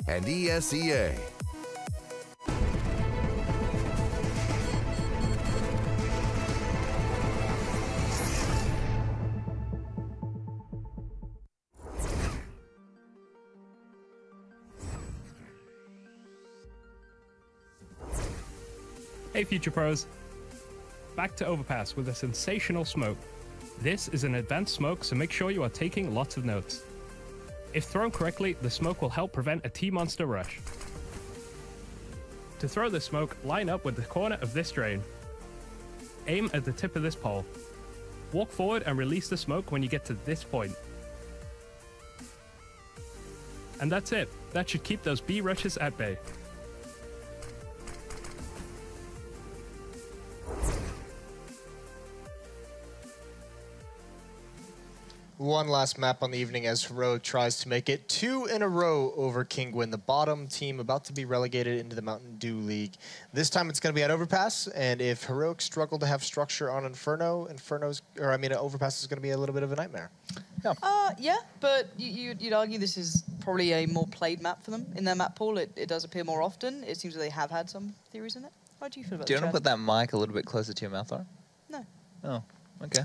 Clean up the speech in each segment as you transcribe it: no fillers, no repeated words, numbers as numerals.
and ESEA. Hey Future Pros, back to Overpass with a sensational smoke. This is an advanced smoke, so make sure you are taking lots of notes. If thrown correctly, the smoke will help prevent a T-monster rush. To throw the smoke, line up with the corner of this drain. Aim at the tip of this pole. Walk forward and release the smoke when you get to this point. And that's it. That should keep those B rushes at bay. One last map on the evening as Heroic tries to make it 2 in a row over Kinguin, the bottom team about to be relegated into the Mountain Dew League. This time it's going to be at Overpass, and if Heroic struggle to have structure on Overpass is going to be a little bit of a nightmare. Yeah, but you'd argue this is probably a more played map for them. In their map pool, it does appear more often. It seems that they have had some theories in it. How do you feel about that? Do you want to put that mic a little bit closer to your mouth, Lauren? No. Oh, okay.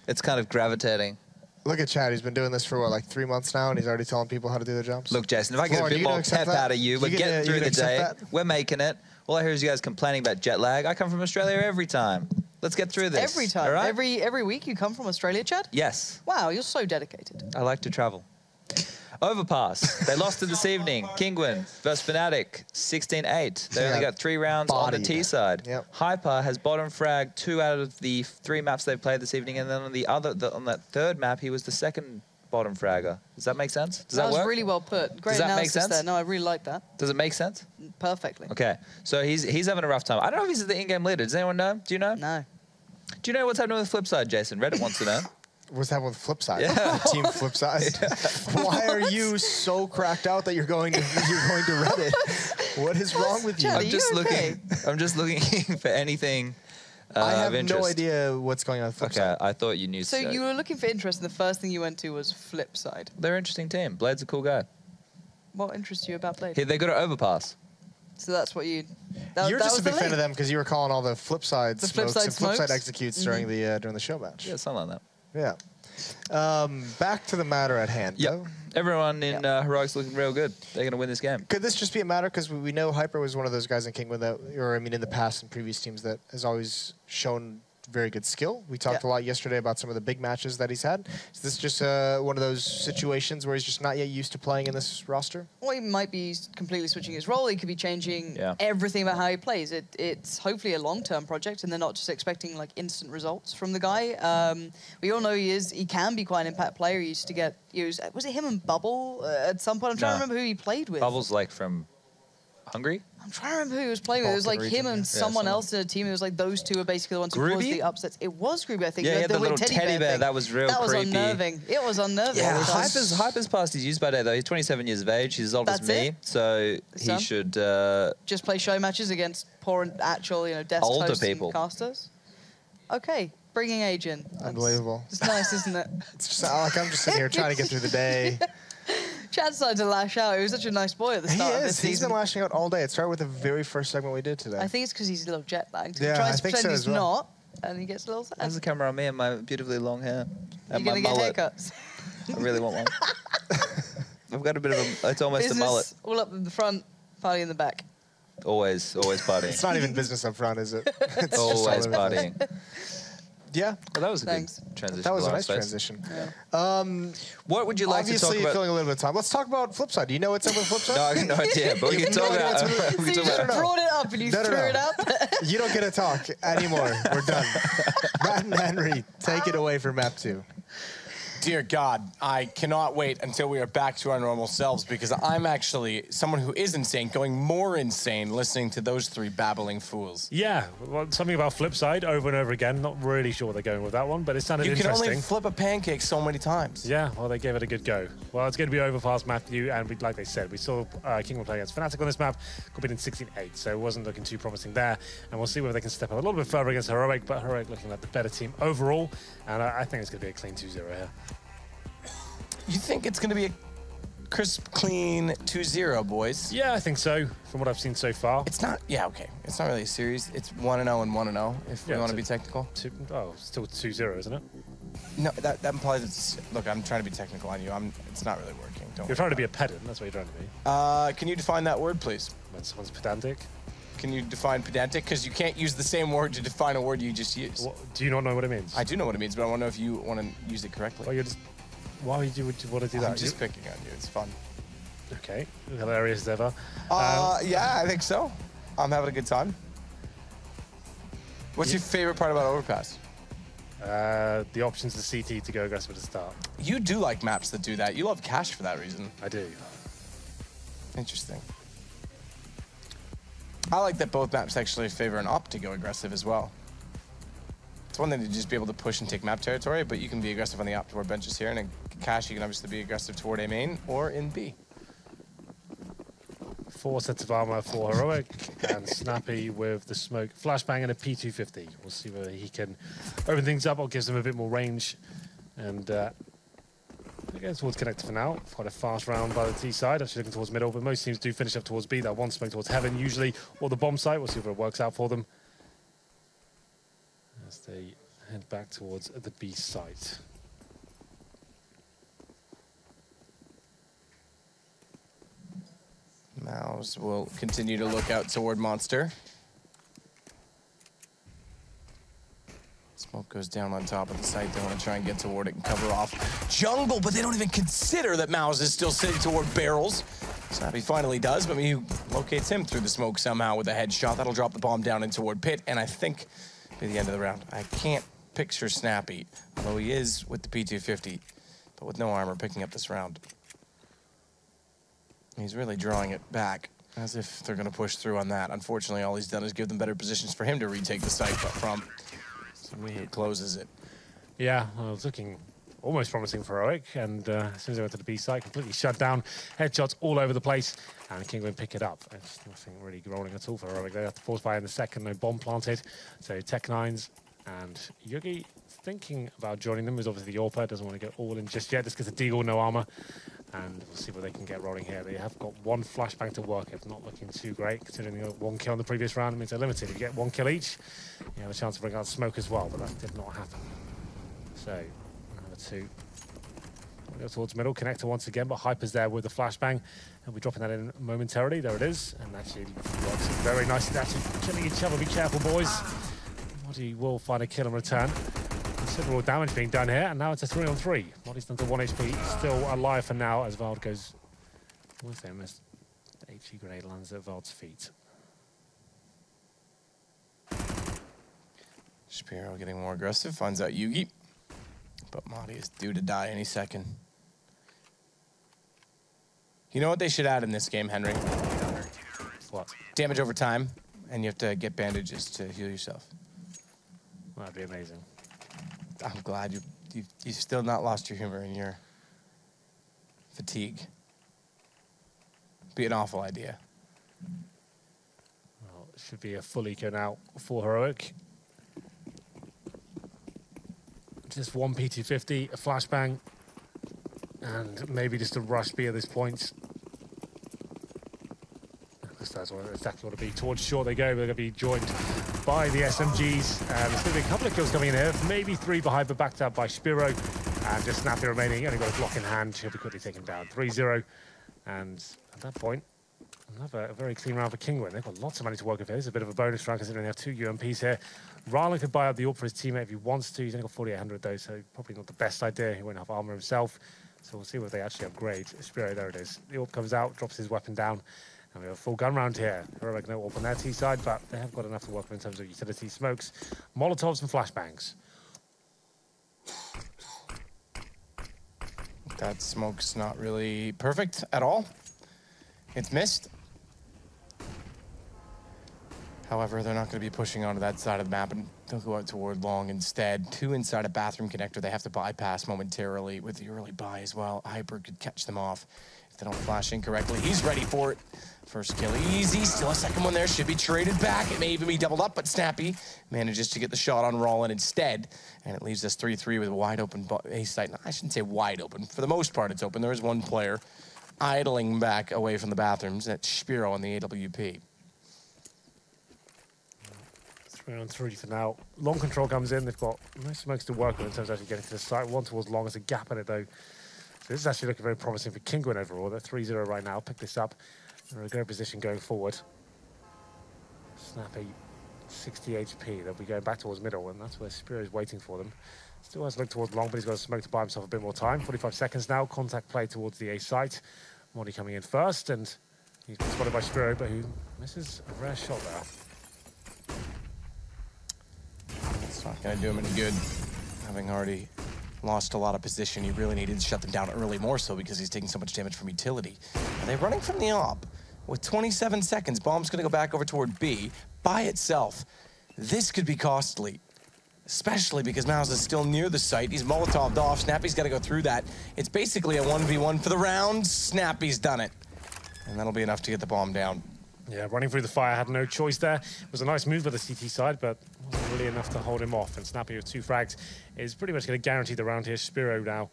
It's kind of gravitating. Look at Chad. He's been doing this for, what, like 3 months now, and he's already telling people how to do their jobs? Look, Jason, if I get a bit more pep out of you, we're getting through the day. We're making it. All I hear is you guys complaining about jet lag. I come from Australia every time. Let's get through this. Every time? All right? Every week you come from Australia, Chad? Yes. Wow, you're so dedicated. I like to travel. Overpass. They lost it this evening. Kinguin versus Fnatic, 16-8. They only got 3 rounds on the T side. Yep. Hyper has bottom frag 2 out of the 3 maps they've played this evening, and then on the other, on that 3rd map, he was the 2nd bottom fragger. Does that make sense? Does that work? That was really well put. Great analysis there. No, I really like that. Does it make sense? Perfectly. Okay, so he's having a rough time. I don't know if he's the in-game leader. Does anyone know? Do you know? No. Do you know what's happening with Flipside, Jason? Reddit wants to know. What's happening with Flipside? Yeah. Team Flipside. Yeah. Why are you so cracked out that you're going to Reddit? What is wrong with you? Chad, I'm just looking for anything I have of interest. no idea what's going on with Flipside. Okay, I thought you knew. So you were looking for interest, and the first thing you went to was Flipside. They're an interesting team. Blade's a cool guy. What interests you about Blade? Hey, they got an Overpass. So that's what you... You're just a big fan of them because you were calling all the Flipside smokes and smokes? Flipside executes during the show match. Yeah, something like that. Yeah. Back to the matter at hand, though. Everyone in Heroic's looking real good. They're going to win this game. Could this just be a matter, because we know Hyper was one of those guys in Kinguin that, or I mean in the past in previous teams, that has always shown very good skill. We talked a lot yesterday about some of the big matches that he's had. Is this just one of those situations where he's just not yet used to playing in this roster? Well, he might be completely switching his role. He could be changing everything about how he plays. It's hopefully a long-term project, and they're not just expecting like instant results from the guy. We all know he can be quite an impact player. He used to get used. Was it him and Bubble at some point? I'm trying to remember who he played with. Bubble's like from Hungary? I'm trying to remember who he was playing with. It was like him and someone else in a team. It was like those two are basically the ones who caused the upsets. It was Groovy, I think. Yeah, the little teddy bear. That was real creepy. That was unnerving. It was unnerving. Yeah, Hyper's past his use by day, though. He's 27 years of age. He's as old as me, so he should... just play show matches against poor and actual, desk hosts and casters. Okay, bringing age in. Unbelievable. It's nice, isn't it? It's just like I'm just sitting here trying to get through the day. Chad decided to lash out. He was such a nice boy at the start of this season. He's been lashing out all day. It started with the very first segment we did today. I think it's because he's a little jet lagged. Yeah, he tries I to think pretend so he's not, and he gets a little sad. There's the camera on me and my beautifully long hair. And You're my going to mullet. get haircuts. I really want one. I've got a bit of a... It's almost a mullet. All up in the front, party in the back. Always partying. It's not even business up front, is it? It's always partying. Yeah. Well, that was a good transition. That was a nice transition. Yeah. What would you like to talk about? Obviously, you're feeling a little bit of time. Let's talk about Flipside. Do you know what's up with Flipside? No, I have no idea, but we can talk about it. You just brought it up and you threw it up. You don't get to talk anymore. We're done. Matt and Henry, take it away for map 2. Dear God, I cannot wait until we are back to our normal selves, because I'm actually someone who is insane, going more insane listening to those 3 babbling fools. Yeah, well, something about Flipside over and over again. Not really sure where they're going with that one, but it sounded interesting. You can only flip a pancake so many times. Yeah, well, they gave it a good go. Well, it's going to be Overpass Matthew, and like they said, we saw Kinguin play against Fnatic on this map, competing 16-8, so it wasn't looking too promising there. And we'll see whether they can step up a little bit further against Heroic, but Heroic looking like the better team overall, and I think it's going to be a clean 2-0 here. You think it's going to be a crisp, clean 2-0, boys. Yeah, I think so, from what I've seen so far. It's not, yeah, okay. It's not really a series. It's 1-0 and 1-0, if we want to be technical. Still 2-0, isn't it? No, that implies it's, look, I'm trying to be technical on you. It's not really working. You're trying to be a pedant, that's what you're trying to be. Can you define that word, please? When someone's pedantic. Can you define pedantic? Because you can't use the same word to define a word you just used. What, do you not know what it means? I do know what it means, but I want to know if you want to use it correctly. Well, why would you want to do that? I'm just picking on you. It's fun. Okay, hilarious as ever. Yeah, I think so. I'm having a good time. What's your favorite part about Overpass? The options to CT to go aggressive at the start. You do like maps that do that. You love Cash for that reason. I do. Interesting. I like that both maps actually favor an op to go aggressive as well. It's one thing to just be able to push and take map territory, but you can be aggressive on the op toward benches here, and in Cash you can obviously be aggressive toward A main or in B. 4 sets of armor for Heroic, and Snappy with the smoke, flashbang, and a P250. We'll see whether he can open things up or gives him a bit more range. And again, towards connector for now. Quite a fast round by the T side. Actually looking towards middle, but most teams do finish up towards B. That one smoke towards heaven usually, or the bomb site. We'll see if it works out for them as they head back towards the B site. Mouse will continue to look out toward Monster. Smoke goes down on top of the site. They want to try and get toward it and cover off jungle, but they don't even consider that Mouse is still sitting toward barrels. Snappy finally does, but he locates him through the smoke somehow with a headshot. That'll drop the bomb down in toward pit, and I think by the end of the round, I can't picture Snappy, although he is with the P250, but with no armor picking up this round. He's really drawing it back, as if they're going to push through on that. Unfortunately, all he's done is give them better positions for him to retake the site up from. Somebody who closes it. Yeah, well, it's looking almost promising for Heroic, and as soon as they went to the B site, completely shut down. Headshots all over the place, and Kinguin pick it up. There's nothing really rolling at all for Heroic. They have to force by in the second, no bomb planted. So Tech9s and Yugi thinking about joining them. Is obviously the Orpa, doesn't want to go all in just yet. Just gets a deagle, no armor. And we'll see what they can get rolling here. They have got one flashbang to work with, not looking too great, considering they got 1 kill in the previous round. It means they're limited. If you get 1 kill each, you have a chance to bring out smoke as well, but that did not happen. So, number 2. We'll go towards middle, connector once again, but Hyper's there with the flashbang. And we're dropping that in momentarily. There it is. And actually works very nicely. They're actually killing each other. Be careful, boys. Moddy will find a kill in return. Considerable damage being done here, and now it's a 3-on-3. Moddy's down to 1 HP, still alive for now as Vald goes with him as the HE grenade lands at Vald's feet. Shapiro getting more aggressive, finds out Yugi, but Moddy is due to die any second. You know what they should add in this game, Henry? What? Damage over time, and you have to get bandages to heal yourself. That'd be amazing. I'm glad you've still not lost your humor and your fatigue. Be an awful idea. Well, it should be a full eco now for Heroic. Just 1 P250, a flashbang, and maybe just a rush B at this point. That's exactly what it'll be. Towards short they go, but they're going to be joined by the SMGs. And there's going to be a couple of kills coming in here, maybe 3 behind, but backed up by Spiro. And just Snappy remaining, only got a block in hand. He'll be quickly taken down. 3-0. And at that point, another very clean round for Kinguin. They've got lots of money to work with here. This is a bit of a bonus round considering they have 2 UMPs here. Rylan could buy up the AWP for his teammate if he wants to. He's only got 4,800 though, so probably not the best idea. He won't have armor himself. So we'll see what they actually upgrade. Spiro, there it is. The AWP comes out, drops his weapon down. And we have a full gun round here. Heroic no AWP on their T side, but they have got enough to work with in terms of utility smokes, Molotovs and flashbangs. That smoke's not really perfect at all. It's missed. However, they're not going to be pushing onto that side of the map, and they'll go out toward long instead. 2 inside a bathroom connector. They have to bypass momentarily with the early buy as well. Hyper could catch them off if they don't flash in correctly. He's ready for it. First kill easy. Still a second one there. Should be traded back. It may even be doubled up, but Snappy manages to get the shot on Rollin instead. And it leaves us 3-3 with a wide open A site. No, I shouldn't say wide open. For the most part, it's open. There is one player idling back away from the bathrooms at Spiro on the AWP. 3-on-3 for now. Long control comes in. They've got no smokes to work with in terms of actually getting to the site. One towards long. There's a gap in it, though. So this is actually looking very promising for Kinguin overall. They're 3-0 right now. Pick this up. They're in a great position going forward. Snappy, 60 HP. They'll be going back towards middle, and that's where Spiro is waiting for them. Still has to look towards long, but he's got a smoke to buy himself a bit more time. 45 seconds now. Contact play towards the A site. Modi coming in first, and he's been spotted by Spiro, but who misses a rare shot there. It's not going to do him any good. Having already lost a lot of position, he really needed to shut them down early, more so because he's taking so much damage from utility. And they're running from the op. With 27 seconds, bomb's going to go back over toward B by itself. This could be costly, especially because Mouse is still near the site. He's Molotov'd off. Snappy's got to go through that. It's basically a 1v1 for the round. Snappy's done it. And that'll be enough to get the bomb down. Yeah, running through the fire, had no choice there. It was a nice move by the CT side, but wasn't really enough to hold him off. And Snappy with 2 frags is pretty much going to guarantee the round here. Spiro now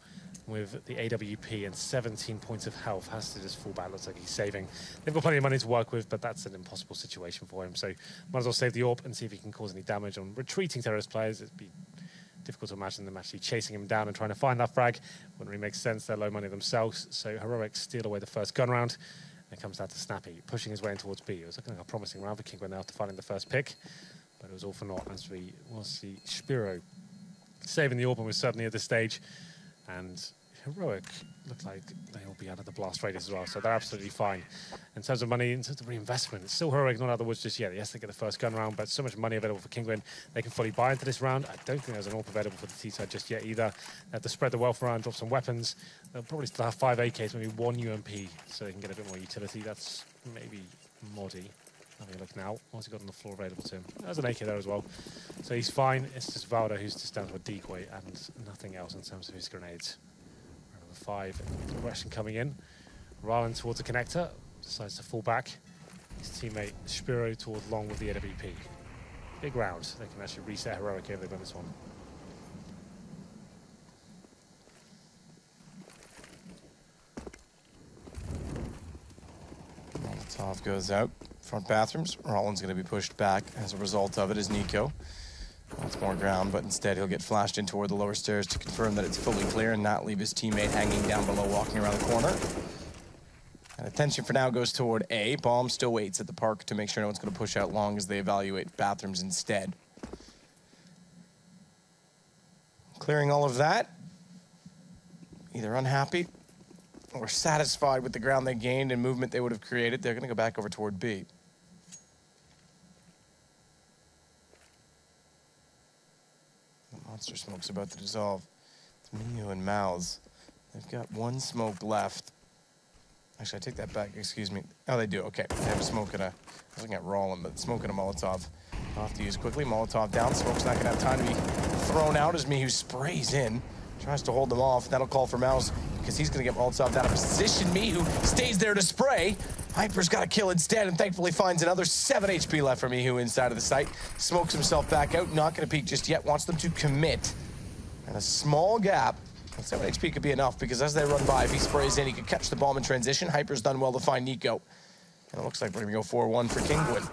with the AWP and 17 points of health. Has to just fall back. Looks like he's saving. They've got plenty of money to work with, but that's an impossible situation for him. So might as well save the AWP and see if he can cause any damage on retreating terrorist players. It'd be difficult to imagine them actually chasing him down and trying to find that frag. Wouldn't really make sense. They're low money themselves. So Heroic steal away the first gun round. It comes down to Snappy, pushing his way in towards B. It was looking like a promising round for Kinguin after finding the first pick, but it was all for naught as we will see Spiro saving the AWP was certainly at this stage, and Heroic looked like they'll be out of the blast radius as well, so they're absolutely fine. In terms of money, in terms of reinvestment, it's still Heroic not out of the woods just yet. Yes, they get the first gun round, but so much money available for Kinguin, they can fully buy into this round. I don't think there's an AWP available for the T-side just yet either. They have to spread the wealth around, drop some weapons. They'll probably still have 5 AKs, maybe 1 UMP, so they can get a bit more utility. That's maybe Modi. Having a look now. What's he got on the floor available to him? There's an AK there as well. So he's fine. It's just Valda who's just down to a decoy and nothing else in terms of his grenades. 5, aggression coming in. Rylan towards the connector, decides to fall back. His teammate Spiro towards long with the AWP. Big round. They can actually reset Heroic if they win this one. Molotov goes out. Front bathrooms. Rollins going to be pushed back as a result of it is Nico. Wants more ground, but instead he'll get flashed in toward the lower stairs to confirm that it's fully clear and not leave his teammate hanging down below, walking around the corner. And attention for now goes toward A. Bomb still waits at the park to make sure no one's going to push out long as they evaluate bathrooms instead. Clearing all of that, either unhappy or satisfied with the ground they gained and movement they would have created, they're going to go back over toward B. Monster smoke's about to dissolve. It's Minio and Mouths. They've got 1 smoke left. Actually, I take that back, excuse me. Oh, they do, okay. They have a smoke and a, I was looking at Rollin, but smoke and a Molotov. I'll have to use quickly. Molotov down. Smoke's not gonna have time to be thrown out as Mihu sprays in. Tries to hold them off. That'll call for Mouse because he's gonna get Molotov out of position. Mihu stays there to spray. Hyper's got a kill instead and thankfully finds another 7 HP left for Mihu inside of the site. Smokes himself back out, not gonna peek just yet, wants them to commit. And a small gap, 7 HP could be enough because as they run by, if he sprays in, he could catch the bomb in transition. Hyper's done well to find Nico. And it looks like we're gonna go 4-1 for Kinguin.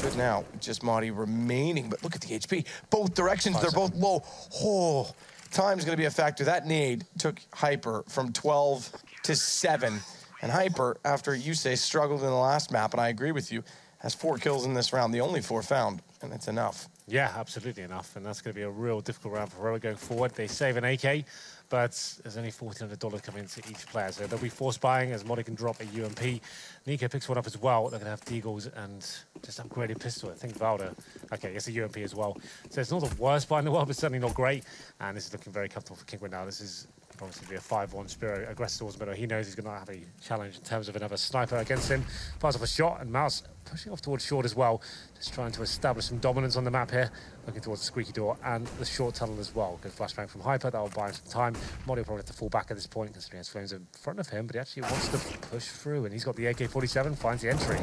Should now, just Modi remaining, but look at the HP. Both directions, they're both low. Oh, time's gonna be a factor. That nade took Hyper from 12 to 7. And Hyper, after you say struggled in the last map, and I agree with you, has 4 kills in this round, the only 4 found, and it's enough. Yeah, absolutely enough, and that's going to be a real difficult round for Heroic going forward. They save an AK, but there's only $1,400 coming into each player, so they'll be force buying as Modi can drop a UMP. Nico picks one up as well. They're going to have Deagles and just upgraded pistol. I think Valda, okay, it's a UMP as well. So it's not the worst buy in the world, but certainly not great, and this is looking very comfortable for Kinguin now. This is obviously be a 5-1 Spiro aggressive towards the middle. He knows he's going to have a challenge in terms of another sniper against him. Fires off a shot, and Mouse pushing off towards short as well. Just trying to establish some dominance on the map here. Looking towards the squeaky door and the short tunnel as well. Good flashbang from Hyper. That will buy him some time. Modi will probably have to fall back at this point considering he has flames in front of him, but he actually wants to push through, and he's got the AK-47, finds the entry.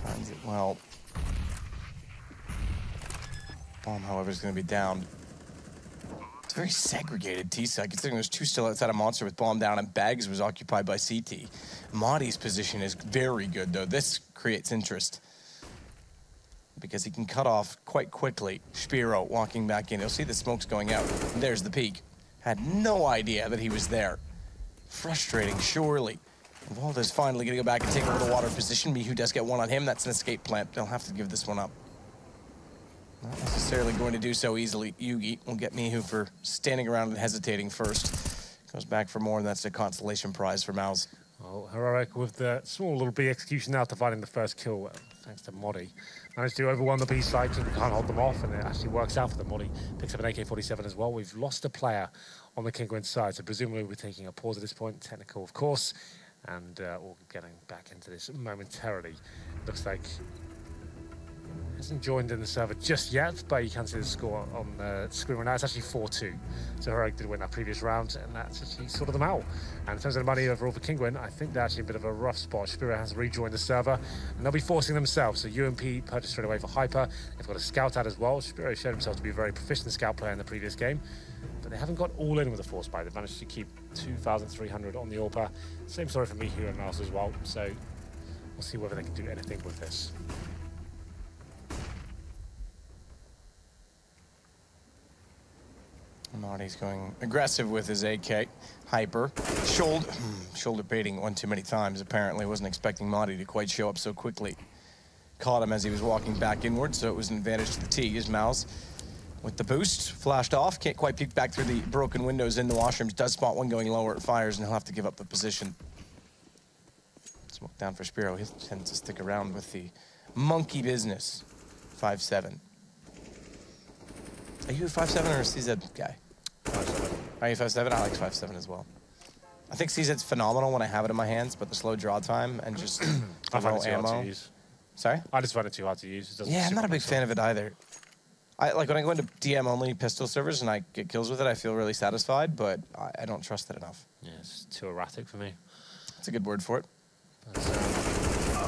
Finds it well. Bomb, however, is going to be down. very segregated T side, considering there's 2 still outside of Monster with bomb down and Bags was occupied by CT. Madi's position is very good, though. This creates interest because he can cut off quite quickly. Spiro walking back in. You'll see the smoke's going out. There's the peak. Had no idea that he was there. Frustrating, surely. Valda's finally going to go back and take over the water position. Mihu does get one on him. That's an escape plant. They'll have to give this one up. Not necessarily going to do so easily. Yugi will get Mihu for standing around and hesitating first. Goes back for more, and that's a consolation prize for Mouse. Well, Heroic with the small little B execution now to finding the first kill, thanks to Modi. Managed to overwhelm the B side, King can't hold them off, and it actually works out for them. Modi picks up an AK-47 as well. We've lost a player on the Kinguin side, so presumably we're taking a pause at this point. Technical, of course, and we'll getting back into this momentarily. Looks like hasn't joined in the server just yet, but you can see the score on the screen right now. It's actually 4-2. So Heroic did win that previous round, and that's actually sorted them out. And in terms of the money overall for Kinguin, I think they're actually a bit of a rough spot. Spirit has rejoined the server, and they'll be forcing themselves. So UMP purchased straight away for Hyper. They've got a scout out as well. Spirit showed himself to be a very proficient scout player in the previous game, but they haven't got all in with the Force Buy. They've managed to keep 2,300 on the AWPer. Same story for me here and Mouse as well. So we'll see whether they can do anything with this. Marty's going aggressive with his AK. Hyper. Shoulder baiting one too many times, apparently. Wasn't expecting Marty to quite show up so quickly. Caught him as he was walking back inward, so it was an advantage to the T. His Mouse with the boost. Flashed off. Can't quite peek back through the broken windows in the washrooms. Does spot one going lower. It fires, and he'll have to give up the position. Smoke down for Spiro. He tends to stick around with the monkey business. 5-7. Are you a 5-7 or a CZ guy? 5-7. Are you 5-7? I like 5-7 as well. I think CZ's phenomenal when I have it in my hands, but the slow draw time and just I find no it too hard ammo. to use. Sorry? I just find it too hard to use. It doesn't Yeah, I'm suit not a my big style. fan of it either. Like when I go into DM-only pistol servers and I get kills with it, I feel really satisfied, but I don't trust it enough. Yeah, it's too erratic for me. That's a good word for it.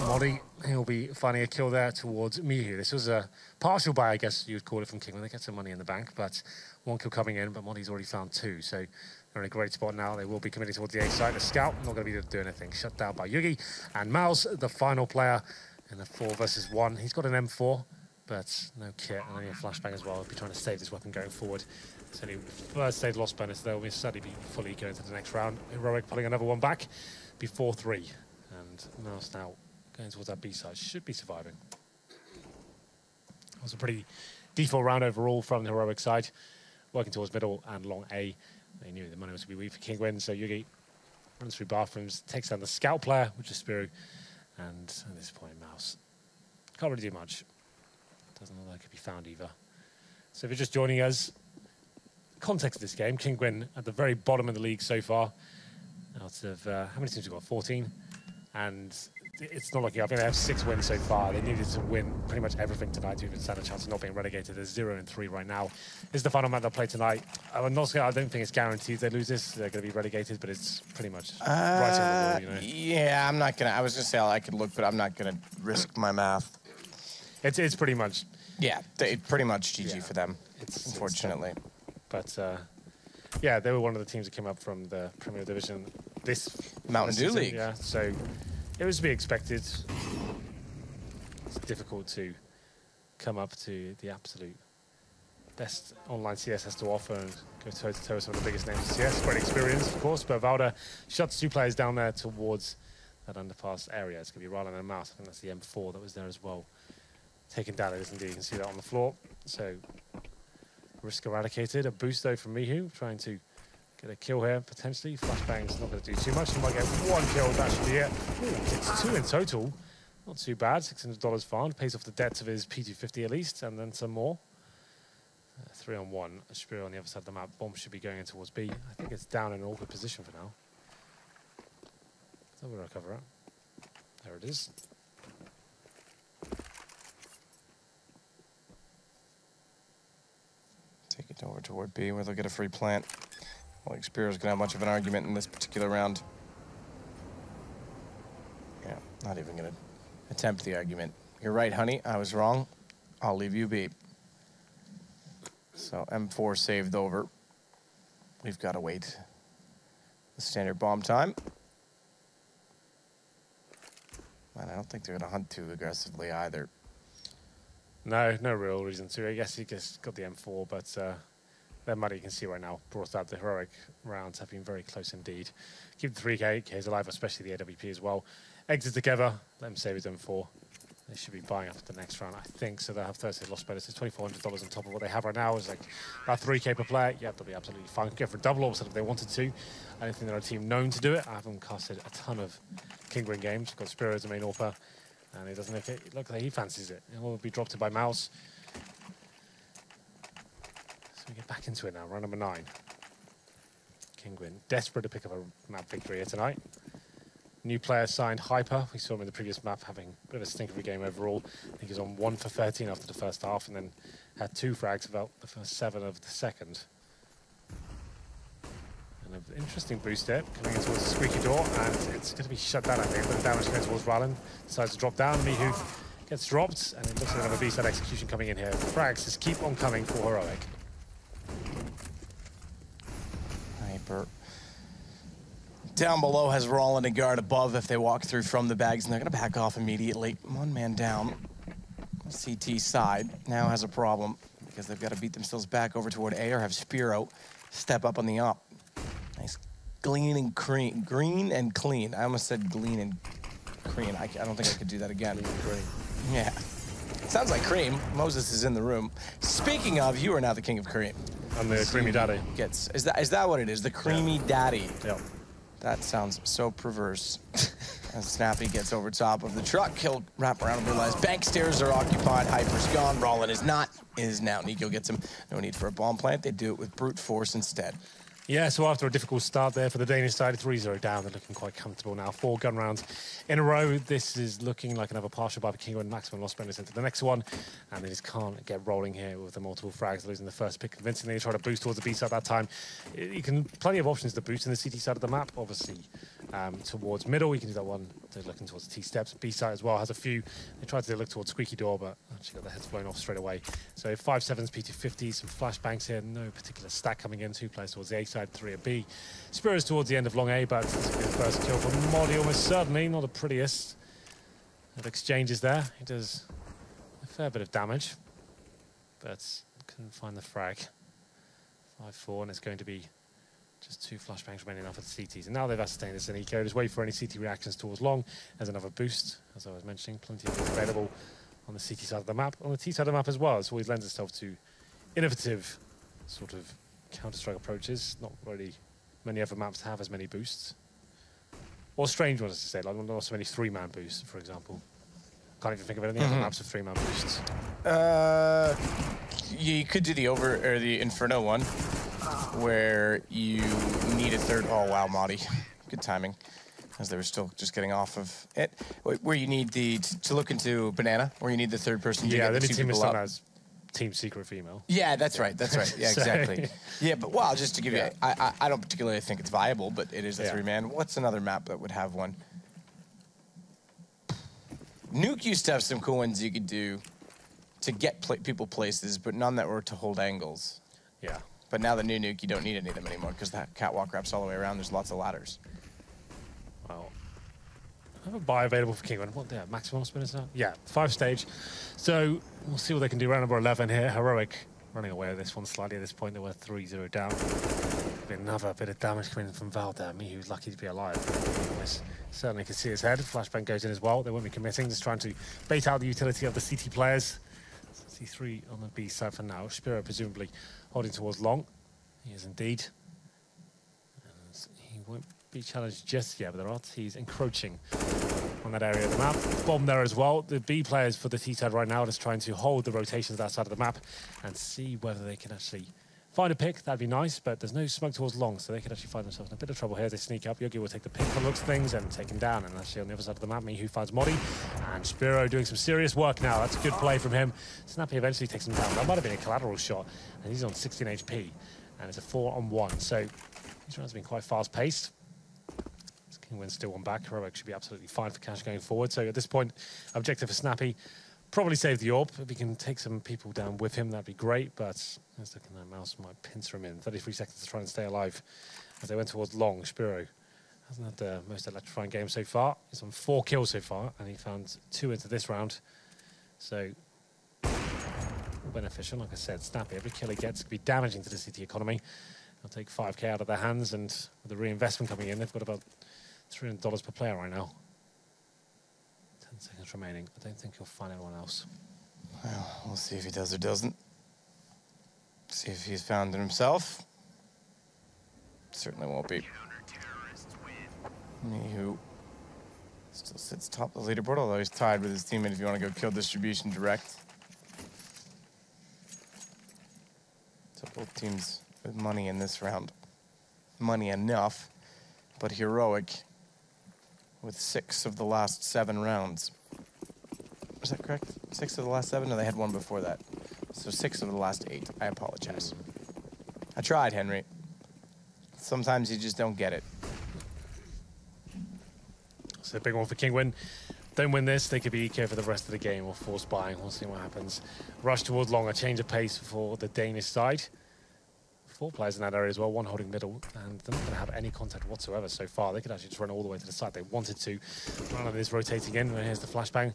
Modi, he'll be finding a kill there towards Mihu. This was a partial buy, I guess you'd call it, from Kinguin. They get some money in the bank, but one kill coming in, but Modi's already found 2, so they're in a great spot now. They will be committing towards the A side. The scout, not going to be able to do anything. Shut down by Yugi. And Mouse, the final player in the 4 versus 1. He's got an M4, but no kit, and only a flashbang as well. He'll be trying to save this weapon going forward. It's only first stage loss bonus, though. We'll certainly be fully going to the next round. Heroic pulling another one back, be 4-3. And Mouse now going towards that B side, should be surviving. It was a pretty default round overall from the Heroic side, working towards middle and long A. They knew the money was going to be weak for Kinguin, so Yugi runs through bathrooms, takes down the scout player, which is Spiro, and at this point, Mouse can't really do much. Doesn't look like it could be found either. So if you're just joining us, context of this game, Kinguin at the very bottom of the league so far, out of, how many teams have got? 14? And it's not looking up. I think they have 6 wins so far. They needed to win pretty much everything tonight to even stand a chance of not being relegated. There's 0-3 right now. This is the final match they'll play tonight. I don't think it's guaranteed they lose this. They're going to be relegated, but it's pretty much right on the wall, you know? Yeah, I'm not going to. I was going to say I could look, but I'm not going to risk my math. It's pretty much. Yeah, pretty much GG for them, unfortunately. But yeah, they were one of the teams that came up from the Premier Division this Mountain Dew League. Yeah, so it was to be expected. It's difficult to come up to the absolute best online CS has to offer and go toe-to-toe with some of the biggest names in CS. Great experience, of course, but Valda shuts 2 players down there towards that underpass area. It's going to be Rylan and Mouse. I think that's the M4 that was there as well. Taken down, it is indeed. You can see that on the floor. So risk eradicated. A boost, though, from Mihu, trying to get a kill here, potentially. Flashbang's not going to do too much. He might get 1 kill, that should be it. Ooh, it's 2 in total. Not too bad. $600 found. Pays off the debts of his P250 at least, and then some more. 3 on 1. Spiro on the other side of the map. Bomb should be going in towards B. I think it's down in an awkward position for now. So we'll recover it. There it is. Take it over toward B, where they'll get a free plant. Well, Spiro's going to have much of an argument in this particular round. Yeah, not even going to attempt the argument. You're right, honey. I was wrong. I'll leave you be. So M4 saved over. we've got to wait the standard bomb time. And I don't think they're going to hunt too aggressively either. No, no real reason to. I guess he just got the M4, but their money, you can see right now, brought out the heroic rounds have been very close indeed. Keep the 3Ks alive, especially the AWP as well. Exit together, let them save his M4. They should be buying after the next round, I think, so they'll have 30 lost bonus. It's $2,400 on top of what they have right now. Is like about 3K per player. Yeah, they'll be absolutely fine. Go for a double orbs if they wanted to. I don't think they're a team known to do it. I haven't casted a ton of Kinguin games. Got Spiro as the main AWPer, and it doesn't look like he fancies it. It will be dropped by Mouse. So we get back into it now. Round number 9. Kinguin desperate to pick up a map victory here tonight. New player signed Hyper. We saw him in the previous map having a bit of a stink of a game overall. I think he was on 1 for 13 after the first half, and then had 2 frags about the first 7 of the second. And an interesting boost there, coming in towards the squeaky door, and it's going to be shut down, I think. But the damage going towards Rylan. Decides to drop down. Mihu gets dropped, and it looks like another B-side execution coming in here. The frags just keep on coming for Heroic. Hyper. Down below has Roland and guard above if they walk through from the bags, and they're going to back off immediately. 1 man down. CT side now has a problem because they've got to beat themselves back over toward A or have Spiro step up on the up. Nice green and clean. I almost said glean and cream. I don't think I could do that again. Yeah. Sounds like cream. Moses is in the room. Speaking of, you are now the king of cream. I'm the creamy daddy. Is that what it is? The creamy daddy. Yeah. That sounds so perverse. As Snappy gets over top of the truck, he'll wrap around and realize bank stairs are occupied. Hyper's gone. Roland is not. Is now. Nico gets him. No need for a bomb plant. They do it with brute force instead. Yeah, so after a difficult start there for the Danish side, 3-0 down, they're looking quite comfortable now. 4 gun rounds in a row. This is looking like another partial by the Kinguin, maximum loss bonus into the next one. And they just can't get rolling here with the multiple frags, losing the first pick convincingly. They try to boost towards the B side that time. You can plenty of options to boost in the CT side of the map, obviously. Towards middle, you can do that one. They're looking towards the T steps. B side as well has a few. They tried to look towards squeaky door, but actually got their heads blown off straight away. So 5-7s, P250, some flashbangs here. No particular stack coming in. 2 players towards the A side, 3 at B. Spiro's towards the end of long A, but it's a good first kill for Modi, almost certainly. Not the prettiest of exchanges there. He does a fair bit of damage, but couldn't find the frag. 5-4, and it's going to be just 2 flashbangs remaining now for the CTs. And now they've ascertained this in eco. Just wait for any CT reactions towards long. There's another boost, as I was mentioning. Plenty of things available on the CT side of the map. On the T side of the map as well, it always lends itself to innovative sort of Counter-Strike approaches. Not really many other maps have as many boosts. Or strange ones, to say, like not so many 3-man boosts, for example. Can't even think of any other maps with 3-man boosts. You could do the Inferno one, where you need a third. Oh wow, Modi, good timing, as they were still just getting off of it. Where you need to look into banana, where you need the third person to get the 2 people up. As team secret female. Yeah, that's right. That's right. Yeah, exactly. Yeah, but wow, just to give you, I don't particularly think it's viable, but it is a 3-man. What's another map that would have one? Nuke used to have some cool ones you could do to get people places, but none that were to hold angles. Yeah. But now the new Nuke, you don't need any of them anymore because that catwalk wraps all the way around. There's lots of ladders. Well, I have a buy available for Kinguin. What, yeah, maximum spinners now? Yeah, 5 stage. So we'll see what they can do. Round number 11 here. Heroic running away with this one slightly at this point. They were 3-0 down. Another bit of damage coming in from Val there. Mihu's lucky to be alive. Certainly can see his head. Flashbang goes in as well. They won't be committing. Just trying to bait out the utility of the CT players. C3 on the B side for now. Spiro presumably holding towards long. He is indeed. And he won't be challenged just yet, but there are T's encroaching on that area of the map. Bomb there as well. The B players for the T side right now are just trying to hold the rotations that side of the map and see whether they can actually find a pick. That'd be nice, but there's no smoke towards long, so they could actually find themselves in a bit of trouble here. They sneak up. Yogi will take the pick for looks things and take him down. And actually on the other side of the map, Mihu finds Modi. And Spiro doing some serious work now. That's a good play from him. Snappy eventually takes him down. That might have been a collateral shot. And he's on 16 HP. And it's a 4-on-1. So these rounds have been quite fast-paced. Kinguin still one back. Heroic should be absolutely fine for cash going forward. So at this point, objective for Snappy, Probably save the orb. If he can take some people down with him, that'd be great. But let's look at that. Mouse might pincer him in. 33 seconds to try and stay alive as they went towards long. Spiro hasn't had the most electrifying game so far. He's on 4 kills so far, and he found 2 into this round. So beneficial, like I said. Snappy, every kill he gets could be damaging to the city economy. They'll take 5k out of their hands, and with the reinvestment coming in, they've got about $300 per player right now. 10 seconds remaining. I don't think he'll find anyone else. Well, we'll see if he does or doesn't. See if he's found it himself. Certainly won't be. Mihu still sits top of the leaderboard, although he's tied with his teammate if you want to go kill distribution direct. So both teams with money in this round. Money enough, but heroic with 6 of the last 7 rounds. Is that correct? 6 of the last 7? No, they had 1 before that. So 6 of the last 8. I apologize. I tried, Henry. Sometimes you just don't get it. It's a big one for Kinguin. Don't win this, they could be EK for the rest of the game or force buying. We'll see what happens. Rush towards long, a change of pace for the Danish side. 4 players in that area as well, 1 holding middle, and they're not going to have any contact whatsoever so far. They could actually just run all the way to the side. They wanted to. None of this rotating in, and here's the flashbang.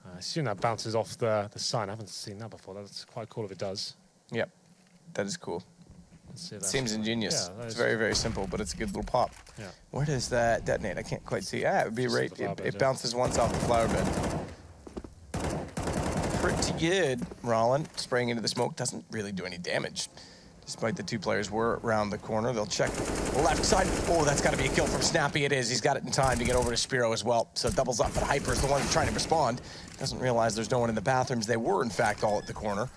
I assume that bounces off the sign. I haven't seen that before. That's quite cool if it does. Yep, that is cool. It seems ingenious. Yeah, it's very, very simple, but it's a good little pop. Yeah. Where does that detonate? I can't quite see. Ah, it would be right. It bounces once off the flower bed. Pretty good. Rollin spraying into the smoke doesn't really do any damage. Despite the 2 players were around the corner. They'll check the left side. Oh, that's got to be a kill from Snappy. It is. He's got it in time to get over to Spiro as well. So doubles up, but Hyper's the one trying to respond. Doesn't realize there's no one in the bathrooms. They were, in fact, all at the corner.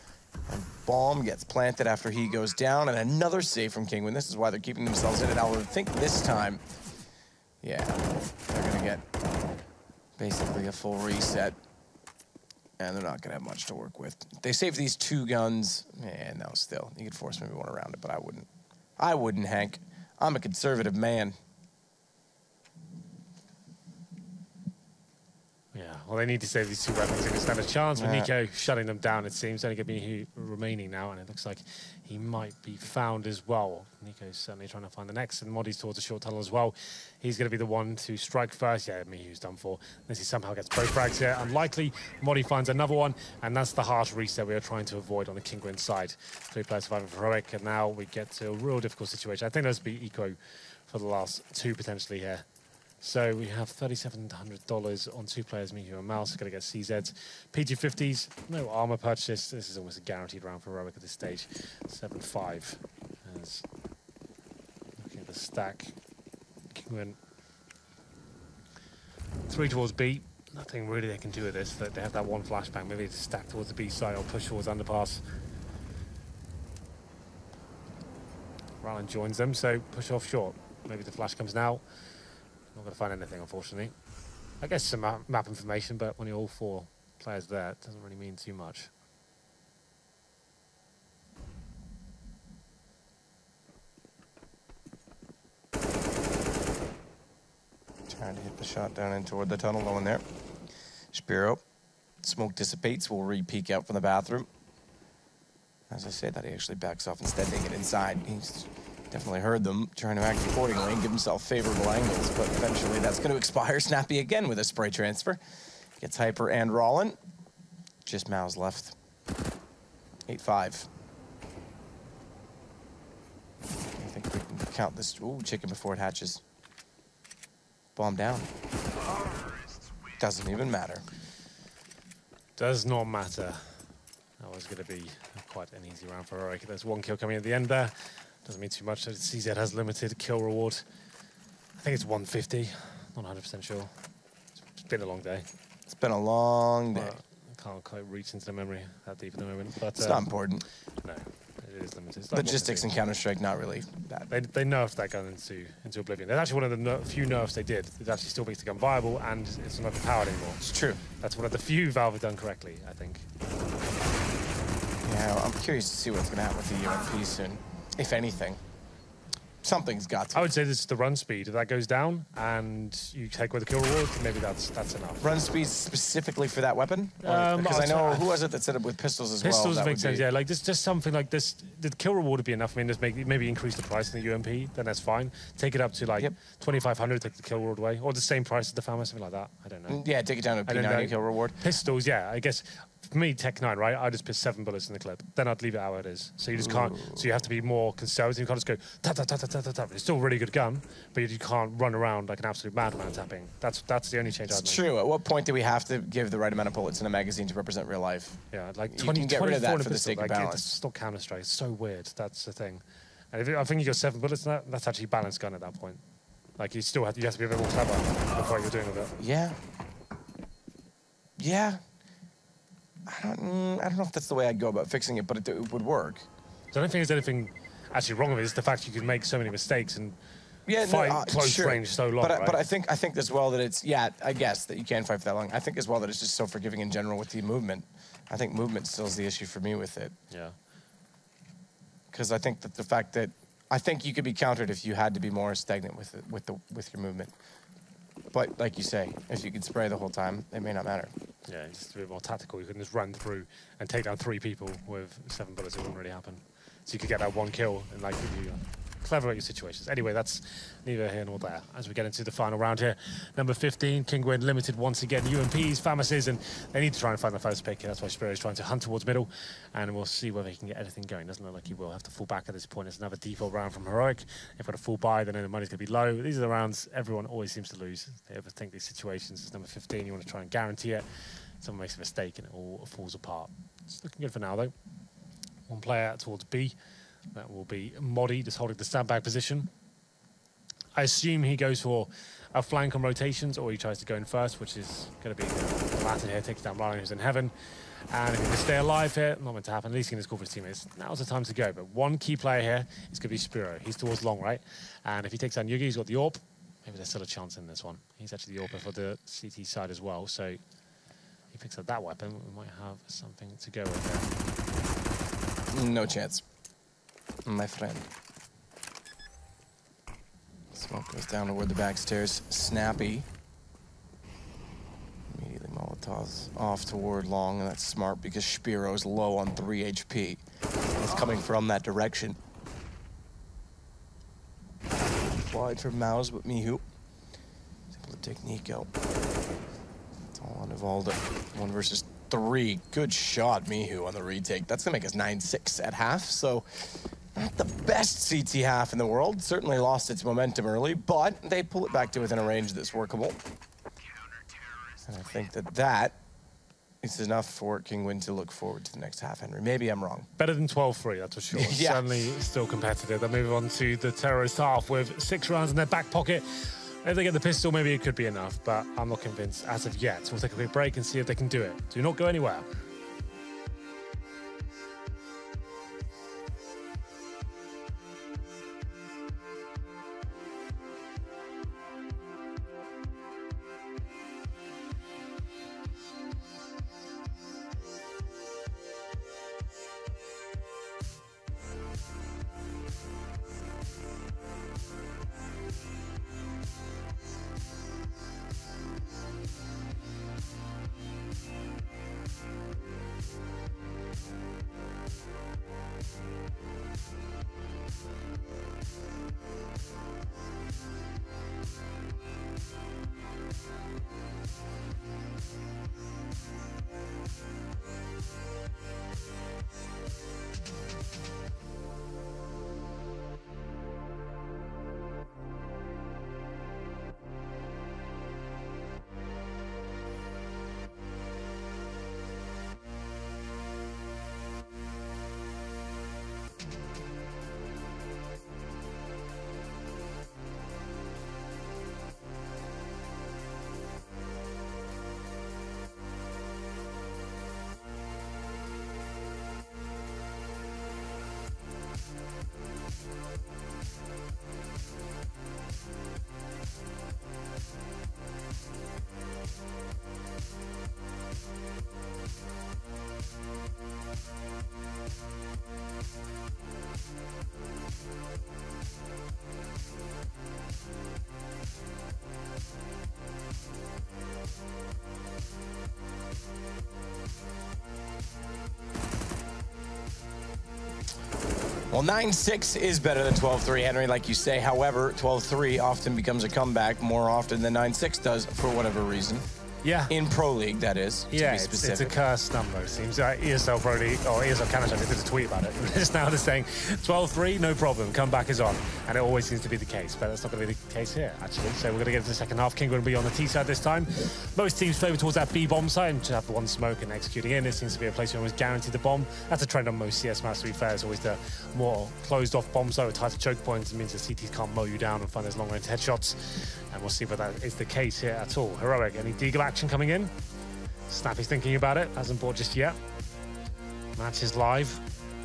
And bomb gets planted after he goes down, and another save from Kinguin. This is why they're keeping themselves in it. I would think this time, yeah, they're going to get basically a full reset, and they're not going to have much to work with. They save these 2 guns, no, still. You could force maybe one around it, but I wouldn't. I wouldn't, Hank. I'm a conservative man. Yeah, well, they need to save these 2 weapons to stand a chance with Nico shutting them down, it seems. Only going to be remaining now, and it looks like he might be found as well. Nico's certainly trying to find the next, and Modi's towards the short tunnel as well. He's going to be the one to strike first. Yeah, Mihu's done for. Unless he somehow gets both frags here. Unlikely. Modi finds another one, and that's the harsh reset we are trying to avoid on the Kinguin side. 3 players surviving for heroic, and now we get to a real difficult situation. I think there's be eco for the last 2 potentially here. So we have $3,700 on 2 players, Mihu and Mouse. Going to get CZs. PG50s, no armor purchase. This is almost a guaranteed round for heroic at this stage. 7-5. As looking at the stack, Kinguin 3 towards B. Nothing really they can do with this. They have that 1 flashbang. Maybe it's stack towards the B side or push towards underpass. Rylan joins them, so push off short. Maybe the flash comes now. Not going to find anything, unfortunately. I guess some map information, but when you're all 4 players there, it doesn't really mean too much. Trying to hit the shot down in toward the tunnel, no one there. Spiro, smoke dissipates, will re-peek out from the bathroom. As I say that, he actually backs off instead, taking it inside. He's definitely heard them, trying to act accordingly and give himself favorable angles, but eventually that's going to expire. Snappy again with a spray transfer. Gets Hyper and Rollin. Just Mao's left. 8-5. I think we can count this. Ooh, chicken before it hatches. Bomb down. Doesn't even matter. Does not matter. That was going to be quite an easy round for heroic. There's 1 kill coming at the end there. Doesn't mean too much. CZ has limited kill reward. I think it's 150. Not 100% sure. It's been a long day. It's been a long day. I can't quite reach into the memory that deep at the moment. But it's not important. No, it is limited. It's like logistics and Counter-Strike, not really bad. They nerfed that gun into oblivion. That's actually one of the few nerfs they did. It actually still makes the gun viable, and it's not overpowered anymore. It's true. That's one of the few Valve have done correctly, I think. Yeah, I'm curious to see what's going to happen with the UMP soon, if anything. Something's got to. I would say this is the run speed. If that goes down and you take away the kill reward, maybe that's enough. Run speed specifically for that weapon? Because I know, who was it that said it with pistols as well? Pistols makes sense, yeah. Like, just something like this. The kill reward would be enough. I mean, just maybe increase the price in the UMP, then that's fine. Take it up to, like, 2,500, take the kill reward away. Or the same price as the FAMA, something like that. I don't know. Yeah, take it down to P90 kill reward. Pistols, yeah, I guess. For me, Tech 9, right? I just put 7 bullets in the clip. Then I'd leave it how it is. So you just can't. So you have to be more conservative. You can't just go tap tap tap tap tap tap tap. It's still a really good gun, but you can't run around like an absolute madman tapping. That's the only change I'd make. It's true. At what point do we have to give the right amount of bullets in a magazine to represent real life? Yeah, like 20, you can get rid of that for pistol, the sake of balance. It's not Counter-Strike. It's so weird. That's the thing. And I think you got 7 bullets in that. That's actually a balanced gun at that point. Like you have to be a bit more clever with what you're doing with it. Yeah. Yeah. I don't know if that's the way I'd go about fixing it, but it would work. So I don't think there's anything actually wrong with it. It's the fact you can make so many mistakes and fight close range so long. But I think as well that it's I guess that you can fight for that long. I think as well that it's just so forgiving in general with the movement. I think movement still is the issue for me with it. Yeah. Because I think that the fact that I think you could be countered if you had to be more stagnant with it, with your movement. But like you say, if you could spray the whole time, it may not matter. Yeah, just a bit more tactical. You can just run through and take down 3 people with 7 bullets. It wouldn't really happen. So you could get that 1 kill and like you clever at your situations. Anyway, that's neither here nor there. As we get into the final round here, number 15, Kinguin limited once again. UMPs, FAMASs, and they need to try and find the first pick. That's why Spiro is trying to hunt towards middle, and we'll see whether he can get anything going. Doesn't look like he will have to fall back at this point. It's another default round from Heroic. If we've got a full buy, then the money's going to be low. These are the rounds everyone always seems to lose. They overthink these situations. It's number 15. You want to try and guarantee it. Someone makes a mistake and it all falls apart. It's looking good for now, though. One player towards B. That will be Modi, just holding the sandbag position. I assume he goes for a flank on rotations, or he tries to go in first, which is going to be the latter here, takes down Ryan, who's in heaven. And if he can stay alive here, not meant to happen. At least he can just call for his teammates. Now's the time to go. But one key player here is going to be Spiro. He's towards long, right? And if he takes down Yugi, he's got the AWP. Maybe there's still a chance in this one. He's actually the AWPer for the CT side as well. So if he picks up that weapon, we might have something to go with there. No chance, my friend. Smoke goes down toward the back stairs. Snappy. Immediately Molotov's off toward long, and that's smart because Spiro's low on 3 HP. He's coming from that direction. Wide for Mouse, but Mihu is able to take Nico. It's all on Evalda. 1 versus 3. Good shot, Mihu, on the retake. That's going to make us 9-6 at half, so not the best CT half in the world. Certainly lost its momentum early, but they pull it back to within a range that's workable. And I think that is enough for Kinguin to look forward to the next half, Henry. Maybe I'm wrong. Better than 12-3, that's for sure. Yeah. Certainly still competitive. They'll move on to the terrorist half with 6 rounds in their back pocket. If they get the pistol, maybe it could be enough, but I'm not convinced as of yet. We'll take a quick break and see if they can do it. Do not go anywhere. Well, 9-6 is better than 12-3, Henry, like you say. However, 12-3 often becomes a comeback more often than 9-6 does for whatever reason. Yeah. In Pro League, that is, to be specific. It's a cursed number. It seems like ESL Pro League, or ESL Canada, they did a tweet about it. It's now just saying 12-3, no problem, comeback is on. And it always seems to be the case, but that's not going to be the case here, actually. So we're going to get into the second half. Kinguin will be on the T side this time. Most teams favour towards that B bomb side and just have the one smoke and executing in. It seems to be a place where always guaranteed the bomb. That's a trend on most CS maps, to be fair. It's always the more closed-off bomb side with tighter choke points. It means the CTs can't mow you down and find those long-range headshots. And we'll see if that is the case here at all. Heroic, any Deagle action coming in? Snappy's thinking about it, hasn't bought just yet. Match is live.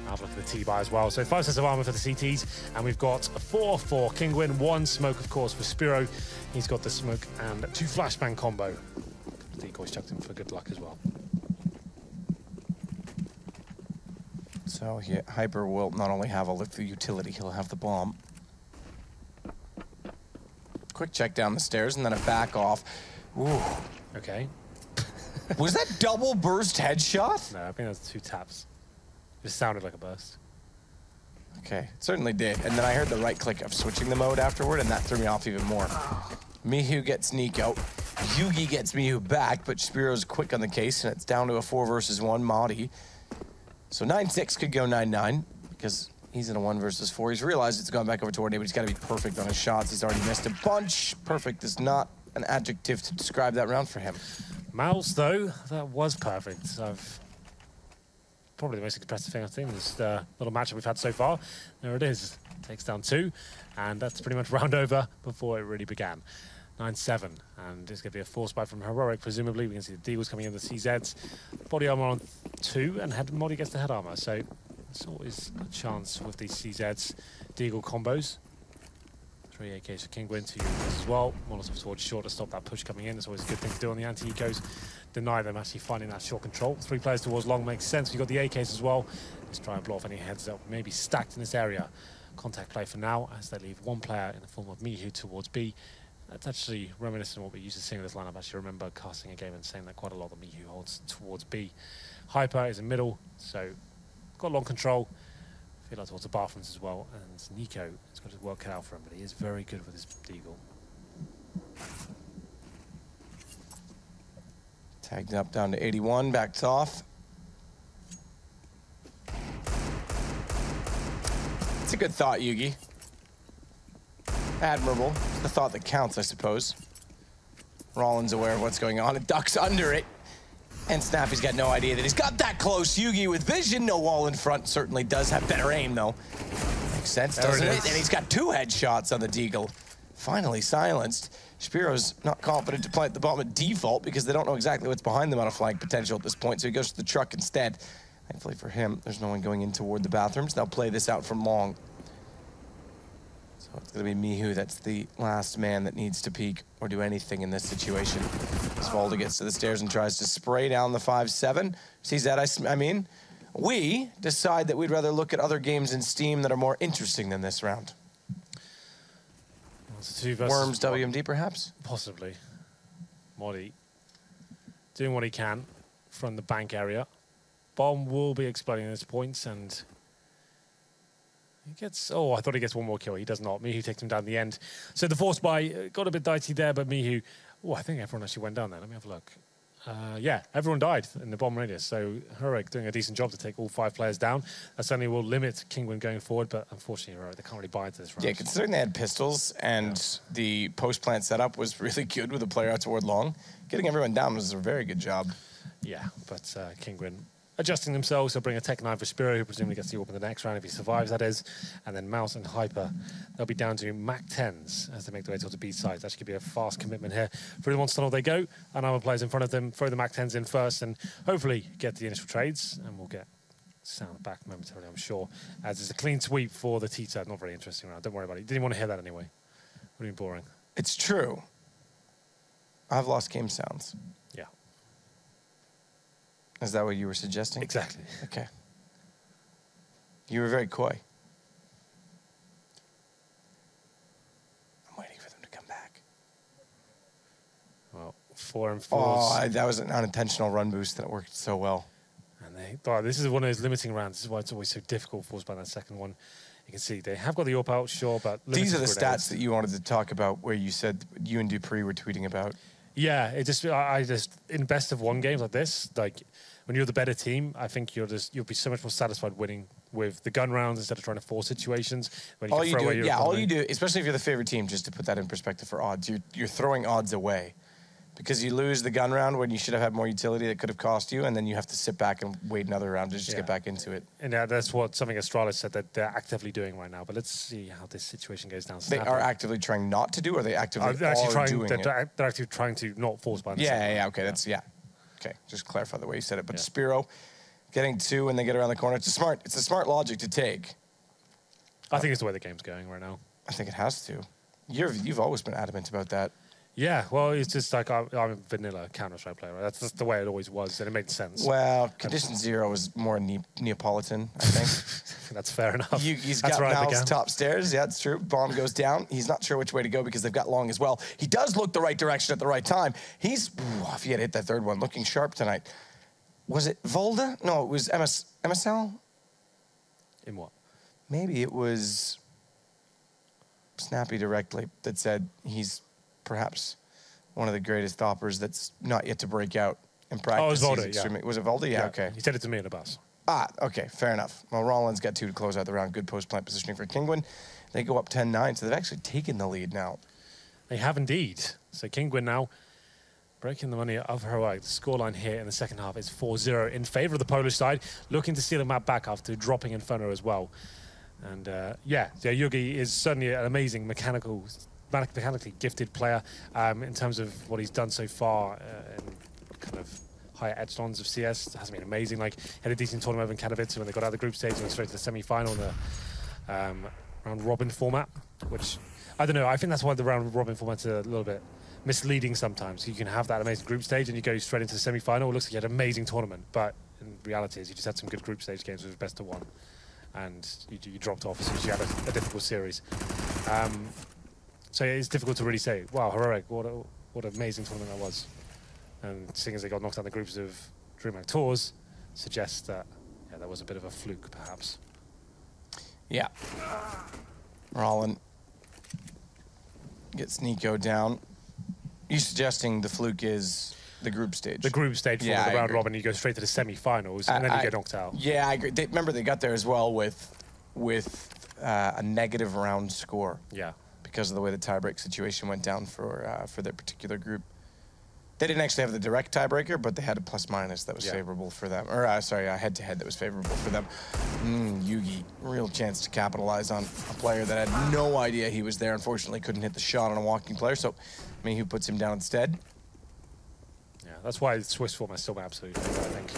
I'll have a look at the T-buy as well. So 5 sets of armor for the CTs, and we've got a 4 for Kinguin, 1 smoke, of course, for Spiro. He's got the smoke and 2 flashbang combo. Decoys chucked him for good luck as well. So Hyper will not only have a look through utility, he'll have the bomb. Quick check down the stairs and then a back off. Ooh. Okay. Was that double burst headshot? No, I think that's 2 taps. It sounded like a burst. Okay, it certainly did. And then I heard the right click of switching the mode afterward, and that threw me off even more. Mihu gets Nico. Yugi gets Mihu back, but Spiro's quick on the case, and it's down to a 4 versus 1 Mahdi. So 9-6 could go 9-9, because he's in a 1 versus 4. He's realized it's gone back over toward him, but he's got to be perfect on his shots. He's already missed a bunch. Perfect is not an adjective to describe that round for him. Mouse, though, that was perfect. Probably the most impressive thing I've seen in this little matchup we've had so far. There it is. Takes down 2, and that's pretty much round over before it really began. 9-7, and it's going to be a force buy from Heroic, presumably. We can see the Deagles coming in, the CZs. Body armor on 2, and Modi gets the head armor, so it's always a chance with these CZs. Deagle combos. 3 AKs for Kinguin, 2 UAKs as well. Molotov towards short to stop that push coming in. That's always a good thing to do on the anti-ecos. Deny them actually finding that short control. 3 players towards long makes sense. We've got the AKs as well. Let's try and blow off any heads that may be stacked in this area. Contact play for now as they leave 1 player in the form of Mihu towards B. That's actually reminiscent of what we used to see in this lineup. I actually remember casting a game and saying that quite a lot that Mihu holds towards B. Hyper is in middle, so got long control. Feel like towards the bathrooms as well, and Nico has got his work cut out for him, but he is very good with his Deagle. Tagged up down to 81, backed off. It's a good thought, Yugi. Admirable. It's the thought that counts, I suppose. Rollins aware of what's going on and ducks under it. And Snappy's got no idea that he's got that close. Yugi with vision, no wall in front, certainly does have better aim, though. Makes sense, doesn't it? And he's got 2 headshots on the Deagle. Finally silenced. Spiro's not confident to plant the bomb at default because they don't know exactly what's behind them on a flank potential at this point, so he goes to the truck instead. Thankfully for him, there's no one going in toward the bathrooms. They'll play this out from long. So it's going to be Mihu that's the last man that needs to peek or do anything in this situation. Svalda gets to the stairs and tries to spray down the 5-7. Sees that, I mean, we decide that we'd rather look at other games in Steam that are more interesting than this round. Worms WMD, perhaps? Possibly. Modi doing what he can from the bank area. Bomb will be exploding at this point, and he gets... Oh, I thought he gets 1 more kill. He does not. Mihu takes him down the end. So the force buy got a bit dicey there, but Mihu... Oh, I think everyone actually went down there. Let me have a look. Yeah, everyone died in the bomb radius, so Heroic doing a decent job to take all 5 players down. That certainly will limit Kinguin going forward, but unfortunately, Heroic, they can't really buy into this round. Yeah, considering they had pistols and the post-plant setup was really good with a player out toward long, getting everyone down was a very good job. Yeah, but Kinguin adjusting themselves. They'll bring a Tech 9 for Spiro, who presumably gets the AWP in the next round if he survives, that is. And then Mouse and Hyper, they'll be down to Mac 10s as they make their way towards the B side. That should be a fast commitment here. Through the one tunnel they go, and other players in front of them throw the Mac 10s in first and hopefully get the initial trades. And we'll get sound back momentarily, I'm sure. As it's a clean sweep for the T-side. Not very interesting round. Don't worry about it. Didn't want to hear that anyway. Would have been boring. It's true. I've lost game sounds. Yeah. Is that what you were suggesting? Exactly. Okay. You were very coy. I'm waiting for them to come back. Well, 4 and 4s. Oh, that was an unintentional run boost that worked so well. And This is one of those limiting rounds. This is why it's always so difficult for us by that second one. You can see they have got the AWP out, sure, but these are the stats that you wanted to talk about, where you said you and Dupree were tweeting about. Yeah, I just in best of one games like this, like when you're the better team, I think you'll be so much more satisfied winning with the gun rounds instead of trying to force situations. When you all you do, especially if you're the favorite team, just to put that in perspective for odds, you're throwing odds away. Because you lose the gun round when you should have had more utility that could have cost you, and then you have to sit back and wait another round to just get back into it. And that's something Astralis said that they're actively doing right now. But let's see how this situation goes down. They are actively trying not to do, or they actively they're actually trying to not force by the okay, okay, just clarify the way you said it. But Spiro getting 2 when they get around the corner. It's a smart logic to take. I think it's the way the game's going right now. I think it has to. You've always been adamant about that. Yeah, well, it's just like I'm a vanilla Counter-Strike player. Right? That's just the way it always was, and it made sense. Well, Condition Zero is more Neapolitan, I think. That's fair enough. He's got Mal's top stairs. Yeah, it's true. Bomb goes down. He's not sure which way to go because they've got long as well. He does look the right direction at the right time. If he had hit that third one, looking sharp tonight. Was it Volda? No, it was MSL? In what? Maybe it was Snappy directly that said he's perhaps one of the greatest stoppers that's not yet to break out in practice. Oh, it was Volda, yeah. Was it Volda? Yeah, okay. He said it to me in the bus. Okay, fair enough. Well, Rollins got 2 to close out the round. Good post-plant positioning for Kinguin. They go up 10-9, so they've actually taken the lead now. They have indeed. So Kinguin now breaking the money of Heroic. The scoreline here in the second half is 4-0 in favor of the Polish side, looking to steal the map back after dropping Inferno as well. And Yugi is certainly an amazing mechanically gifted player in terms of what he's done so far in kind of higher echelons of CS. It has been amazing. Like, had a decent tournament over in Katowice when they got out of the group stage and went straight to the semi-final in the round robin format, which, I don't know, I think that's why the round robin format's a little bit misleading sometimes. You can have that amazing group stage and you go straight into the semi-final. It looks like you had an amazing tournament, but in reality is you just had some good group stage games with best of 1, and you dropped off as soon as you had a difficult series. So it's difficult to really say, wow, Heroic, what an amazing tournament that was. And seeing as they got knocked out in the groups of DreamHack Tours suggests that, that was a bit of a fluke, perhaps. Yeah. Rollin gets Nico down. You suggesting the fluke is the group stage? The group stage for the round robin, you go straight to the semi-finals, and then you get knocked out. Yeah, I agree. Remember, they got there as well with a negative round score. Yeah. Because of the way the tiebreak situation went down for their particular group. They didn't actually have the direct tiebreaker, but they had a plus-minus that was favorable for them. Or, sorry, a head-to-head that was favorable for them. Yugi, real chance to capitalize on a player that had no idea he was there. Unfortunately, couldn't hit the shot on a walking player, so I mean, who puts him down instead? Yeah, that's why the Swiss format is still my absolute favorite, I think.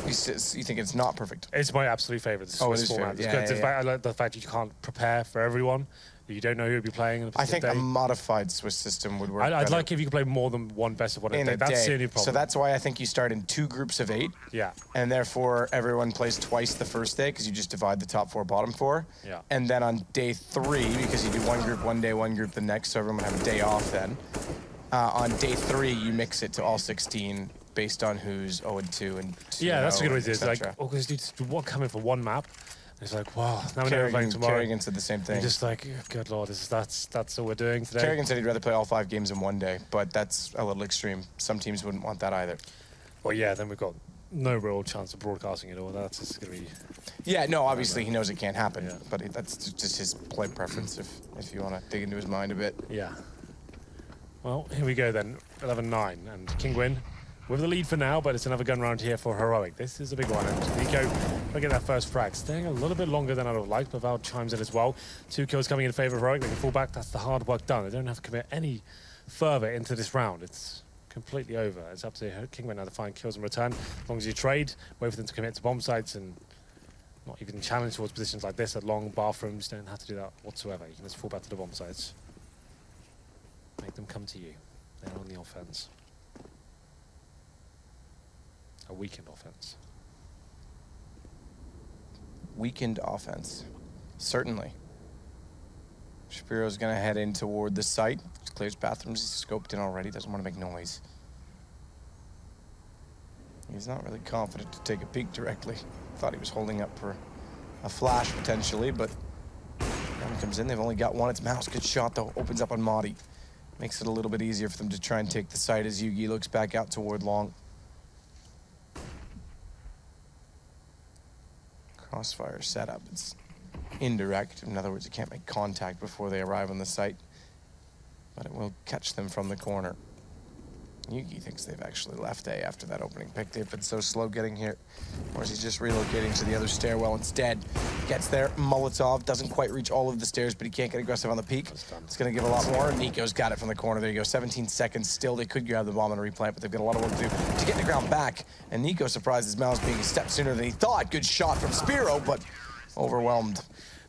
You think it's not perfect? It's my absolute favorite, the Swiss format. I like the fact that you can't prepare for everyone. You don't know who will be playing. I think a modified Swiss system would work. I'd like if you could play more than one best of one in a day. That's the only problem. So that's why I think you start in 2 groups of 8. Yeah. And therefore everyone plays twice the first day because you just divide the top 4, bottom 4. Yeah. And then on day 3, because you do one group one day, one group the next, so everyone would have a day off then. On day 3, you mix it to all 16 based on who's 0-2 and 2. Yeah, that's a good way to do it. Like, because dude, coming for one map. It's like, wow, now we're playing tomorrow. Kerrigan said the same thing. You're just like, good lord, that's all we're doing today. Kerrigan said he'd rather play all 5 games in one day, but that's a little extreme. Some teams wouldn't want that either. Well, yeah, then we've got no real chance of broadcasting it all. That's just going to be... Yeah, no, obviously he knows it can't happen, but that's just his play preference if you want to dig into his mind a bit. Yeah. Well, here we go then, 11-9, and Kinguin with the lead for now, but it's another gun round here for Heroic. This is a big one, and Nico will get that first frag. Staying a little bit longer than I would have liked, but Val chimes in as well. 2 kills coming in favor of Heroic. They can fall back. That's the hard work done. They don't have to commit any further into this round. It's completely over. It's up to Kinguin now to find kills in return. As long as you trade, wait for them to commit to bomb sites and not even challenge towards positions like this at long bathrooms. You don't have to do that whatsoever. You can just fall back to the bomb sites. Make them come to you. They're on the offense. A weakened offense. Weakened offense. Certainly. Shapiro's going to head in toward the site. Clears bathrooms. He's scoped in already. Doesn't want to make noise. He's not really confident to take a peek directly. Thought he was holding up for a flash potentially, but when it comes in, they've only got one. It's Mouse. Good shot though. Opens up on Madi. Makes it a little bit easier for them to try and take the site as Yugi looks back out toward long. Crossfire setup. It's indirect. In other words, you can't make contact before they arrive on the site, but it will catch them from the corner. Yugi thinks they've actually left A after that opening pick. They've been so slow getting here. Or is he just relocating to the other stairwell instead? Gets there, Molotov doesn't quite reach all of the stairs, but he can't get aggressive on the peak. It's gonna give a lot more. Nico's got it from the corner. There you go, 17 seconds still. They could grab the bomb and replant, but they've got a lot of work to do to get the ground back. And Nico surprises Mouse being a step sooner than he thought. Good shot from Spiro, but overwhelmed.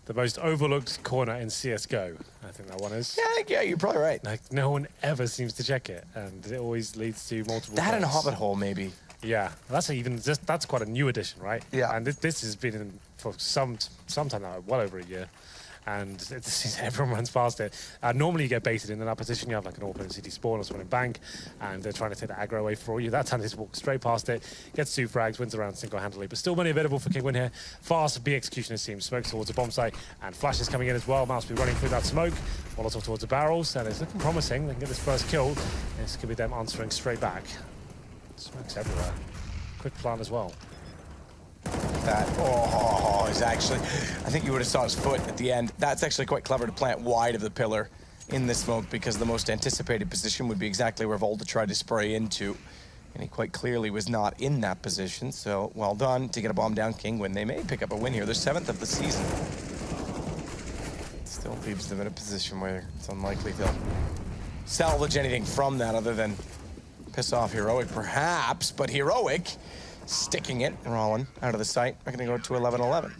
The most overlooked corner in CSGO, I think that one is. Yeah, you're probably right. Like, no one ever seems to check it, and it always leads to multiple That and a plays. Hobbit hole, maybe. Yeah, that's quite a new addition, right? Yeah. And this has been in for some time now, well over a year. And everyone runs past it. Normally you get baited in that position. You have like an open city spawn or someone in bank, and they're trying to take the aggro away for you. That time they just walk straight past it, gets 2 frags, wins around single-handedly. But still money available for Kinguin here. Fast B execution, it seems. Smoke towards a bomb site, and flashes coming in as well. Mouse be running through that smoke. Molotov towards the barrels, and it's looking promising. They can get this first kill. This could be them answering straight back. Smoke's everywhere. Quick plant as well. That is actually, I think you would have saw his foot at the end. That's actually quite clever to plant wide of the pillar in the smoke, because the most anticipated position would be exactly where Volta tried to spray into. And he quite clearly was not in that position, so well done to get a bomb down Kinguin. They may pick up a win here, their 7th of the season. Still leaves them in a position where it's unlikely they'll salvage anything from that other than piss off Heroic perhaps, but Heroic sticking it. Rollin out of the sight. We're going to go to 11-11.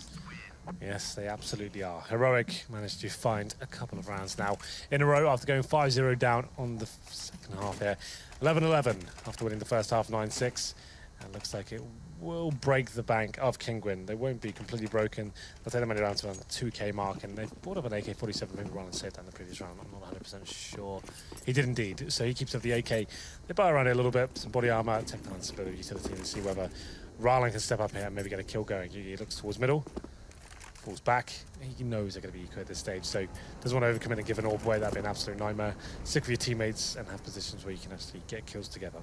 Yes, they absolutely are. Heroic managed to find a couple of rounds now in a row after going 5-0 down on the second half here. 11-11 after winning the first half 9-6. And looks like it will break the bank of Kinguin. They won't be completely broken. They'll take them only around to around the 2K mark, and they've brought up an AK-47. Maybe Rollin saved that in the previous round. I'm not 100% sure. He did indeed. So he keeps up the AK. They buy around it a little bit, some body armor, take down a bit of utility and see whether Rollin can step up here and maybe get a kill going. He looks towards middle, falls back. He knows they're going to be eco at this stage, so doesn't want to overcommit and give an orb away. That'd be an absolute nightmare. Stick with your teammates and have positions where you can actually get kills together.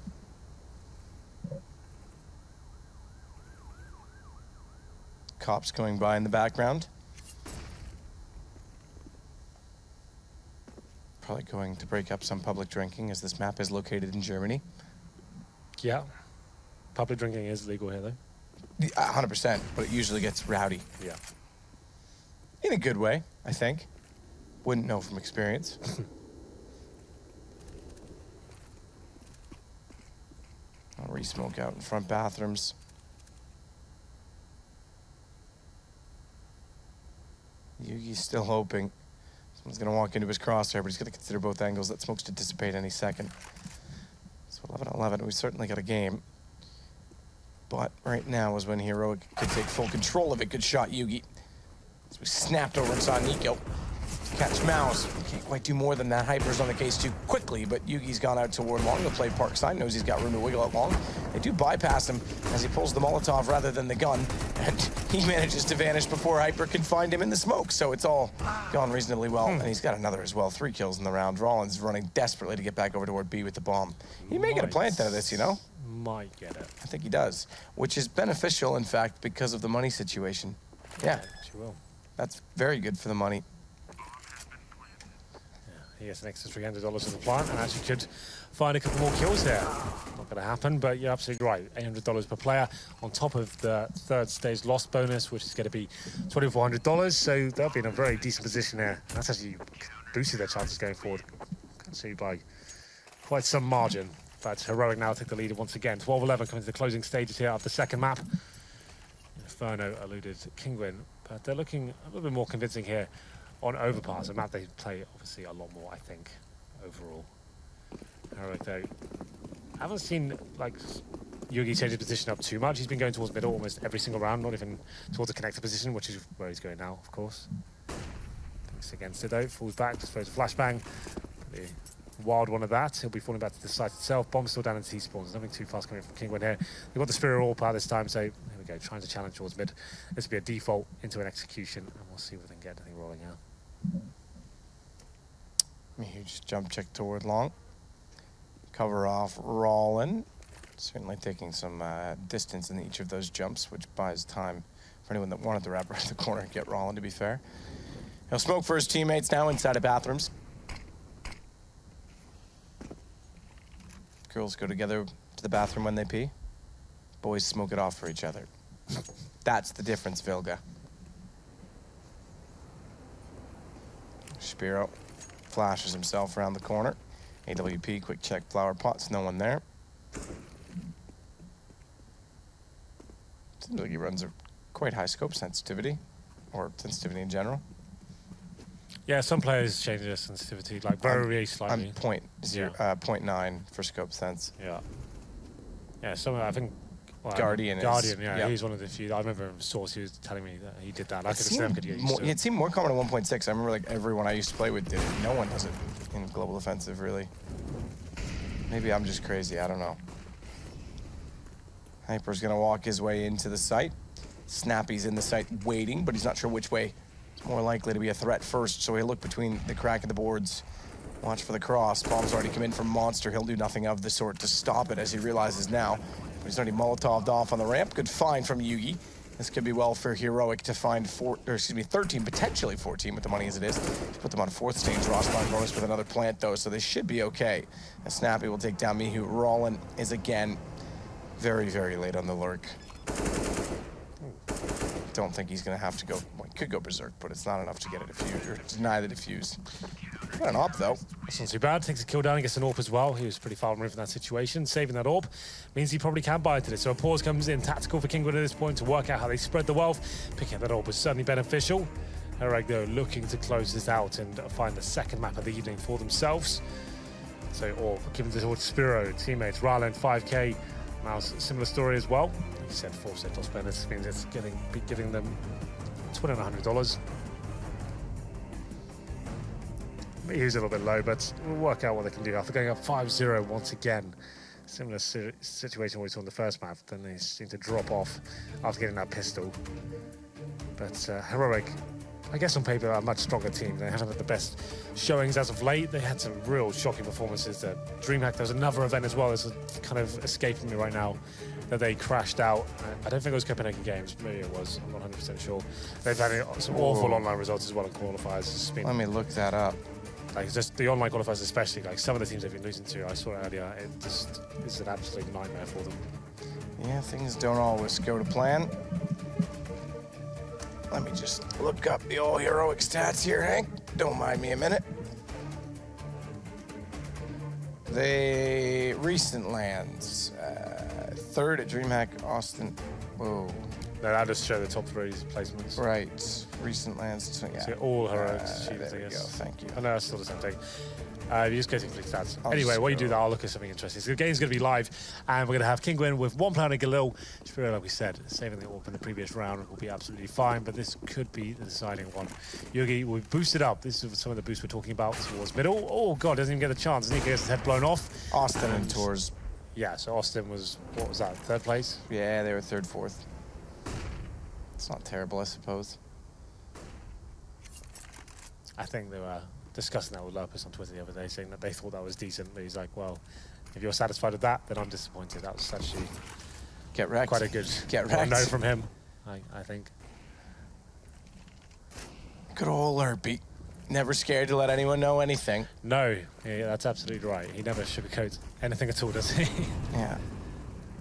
Cops going by in the background. Probably going to break up some public drinking, as this map is located in Germany. Yeah. Public drinking is legal here, though. 100%, but it usually gets rowdy. Yeah. In a good way, I think. Wouldn't know from experience. I'll re-smoke out in front bathrooms. Yugi's still hoping. Someone's going to walk into his crosshair, but he's going to consider both angles. That smoke's to dissipate any second. So 11-11, we certainly got a game. But right now is when Heroic could take full control of it. Good shot, Yugi. So we snapped over and saw Nico catch Mouse. Can't quite do more than that. Hyper's on the case too quickly, but Yugi's gone out toward long to play Parkside. Knows he's got room to wiggle out long. They do bypass him as he pulls the Molotov rather than the gun, and he manages to vanish before Hyper can find him in the smoke. So it's all gone reasonably well, and he's got another as well. 3 kills in the round. Rollin's running desperately to get back over toward B with the bomb. He may get a plant out of this, you know? Might get it. I think he does, which is beneficial, in fact, because of the money situation. Yeah, She will. that's very good for the money. He gets an extra $300 to the plant and actually could find a couple more kills there. Not going to happen, but you're absolutely right. $800 per player on top of the 3rd stage loss bonus, which is going to be $2,400. So they'll be in a very decent position there. That's actually boosted their chances going forward. Can't see by quite some margin. But Heroic now take the lead once again. 12-11 coming to the closing stages here of the second map. Inferno eluded Kinguin, but they're looking a little bit more convincing here on Overpass, a map they play obviously a lot more, I think, overall. Heroic, though, I haven't seen like Yugi change his position up too much. He's been going towards middle almost every single round, not even towards the connector position, which is where he's going now, of course. Thinks against it though, falls back, just throws a flashbang. The Wild one of that. He'll be falling back to the site itself. Bomb still down in T-spawns. Nothing too fast coming from Kinguin here. They've got the Spirit Orb out this time, so here we go. Trying to challenge towards mid. This will be a default into an execution, and we'll see if we can get anything rolling out. Huge jump check toward long. Cover off Rollin. Certainly taking some distance in each of those jumps, which buys time for anyone that wanted to wrap around the corner and get Rollin, to be fair. He'll smoke for his teammates now inside of bathrooms. Girls go together to the bathroom when they pee. Boys smoke it off for each other. That's the difference, Vilga. Spiro flashes himself around the corner. AWP, quick check, flower pots, no one there. Seems like he runs a quite high scope sensitivity, or sensitivity in general. Yeah, some players change their sensitivity, like very slightly. I'm 0.9 for scope sense. Yeah. Yeah, some, I think... Well, Guardian, yeah, he's one of the few. I remember Source, he was telling me that he did that. I could never get used to it. It seemed more common at 1.6. I remember like everyone I used to play with did it. No one does it in Global Offensive, really. Maybe I'm just crazy, I don't know. Hyper's gonna walk his way into the site. Snappy's in the site waiting, but he's not sure which way. It's more likely to be a threat first, so he'll look between the crack of the boards. Watch for the cross. Bomb's already come in from Monster. He'll do nothing of the sort to stop it, as he realizes now. But he's already Molotov'd off on the ramp. Good find from Yugi. This could be well for Heroic to find 13, potentially 14 with the money as it is. To put them on 4th stage. Rossline bonus with another plant, though, so they should be okay. As Snappy will take down Mihu. Rollin is again very, very late on the lurk. Don't think he's going to have to go. Well, he could go berserk, but it's not enough to get a defuse or deny the defuse. Got an AWP, though. That's not too bad. Takes a kill down and gets an AWP as well. He was pretty far removed from that situation. Saving that AWP means he probably can buy into this. So a pause comes in. Tactical for Kinguin at this point to work out how they spread the wealth. Picking up that AWP was certainly beneficial. Heroic, though, looking to close this out and find the second map of the evening for themselves. So AWP giving this towards Spiro, teammates. Ryland, 5K. Mouse, similar story as well. He said 4% loss bonus means it's giving them $2,100. He was a little bit low, but we'll work out what they can do. After going up 5-0 once again, similar situation we saw in the first map, then they seem to drop off after getting that pistol. But Heroic, I guess on paper, are a much stronger team. They haven't had the best showings as of late. They had some real shocking performances. DreamHack, there's another event as well that's kind of escaping me right now, that they crashed out. I don't think it was Copenhagen Games. Maybe it was. I'm not 100% sure. They've had some awful online results as well in qualifiers. Let me look that up. Like, just the online qualifiers especially, like some of the teams they've been losing to, I saw it earlier, it just is an absolute nightmare for them. Yeah, things don't always go to plan. Let me just look up the old Heroic stats here, Hank. Don't mind me a minute. They recent lands, 3rd at DreamHack Austin. Whoa. No, that'll just show the top 3 placements. Right, recent lands. So, yeah. So all Heroics achievements, there I we guess. go, thank you. I know, it's still the same thing. You just go to complete stats. Anyway, just while you do that, I'll look at something interesting. So the game's going to be live, and we're going to have Kinguin with 1 player and Galil. Spiro, like we said, saving the AWP in the previous round will be absolutely fine, but this could be the deciding one. Yugi, we've boosted up. This is some of the boosts we're talking about towards middle. Oh, God, doesn't even get the chance. Nico gets his head blown off. Austin and Tours. Yeah, so Austin was, what was that, 3rd place? Yeah, they were 3rd, 4th. It's not terrible, I suppose. I think they were discussing that with Lopez on Twitter the other day, saying that they thought that was decent. But he's like, well, if you're satisfied with that, then I'm disappointed. That was actually quite a good no from him, I think. Good old Lurpy. Never scared to let anyone know anything. No, yeah, that's absolutely right. He never sugarcoats anything at all, does he? Yeah.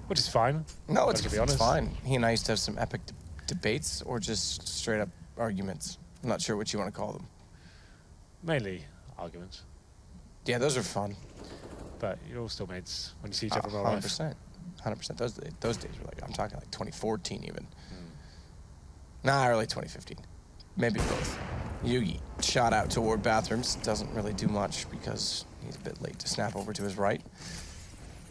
Which is fine. No, it's fine. He and I used to have some epic debates or just straight up arguments. I'm not sure what you want to call them. Mainly arguments. Yeah, those are fun. But you're all still mates when you see each other in real life. 100%. 100%. Those days were like, I'm talking like 2014 even. Nah, early 2015. Maybe both. Yugi, shot out toward bathrooms. Doesn't really do much because he's a bit late to snap over to his right.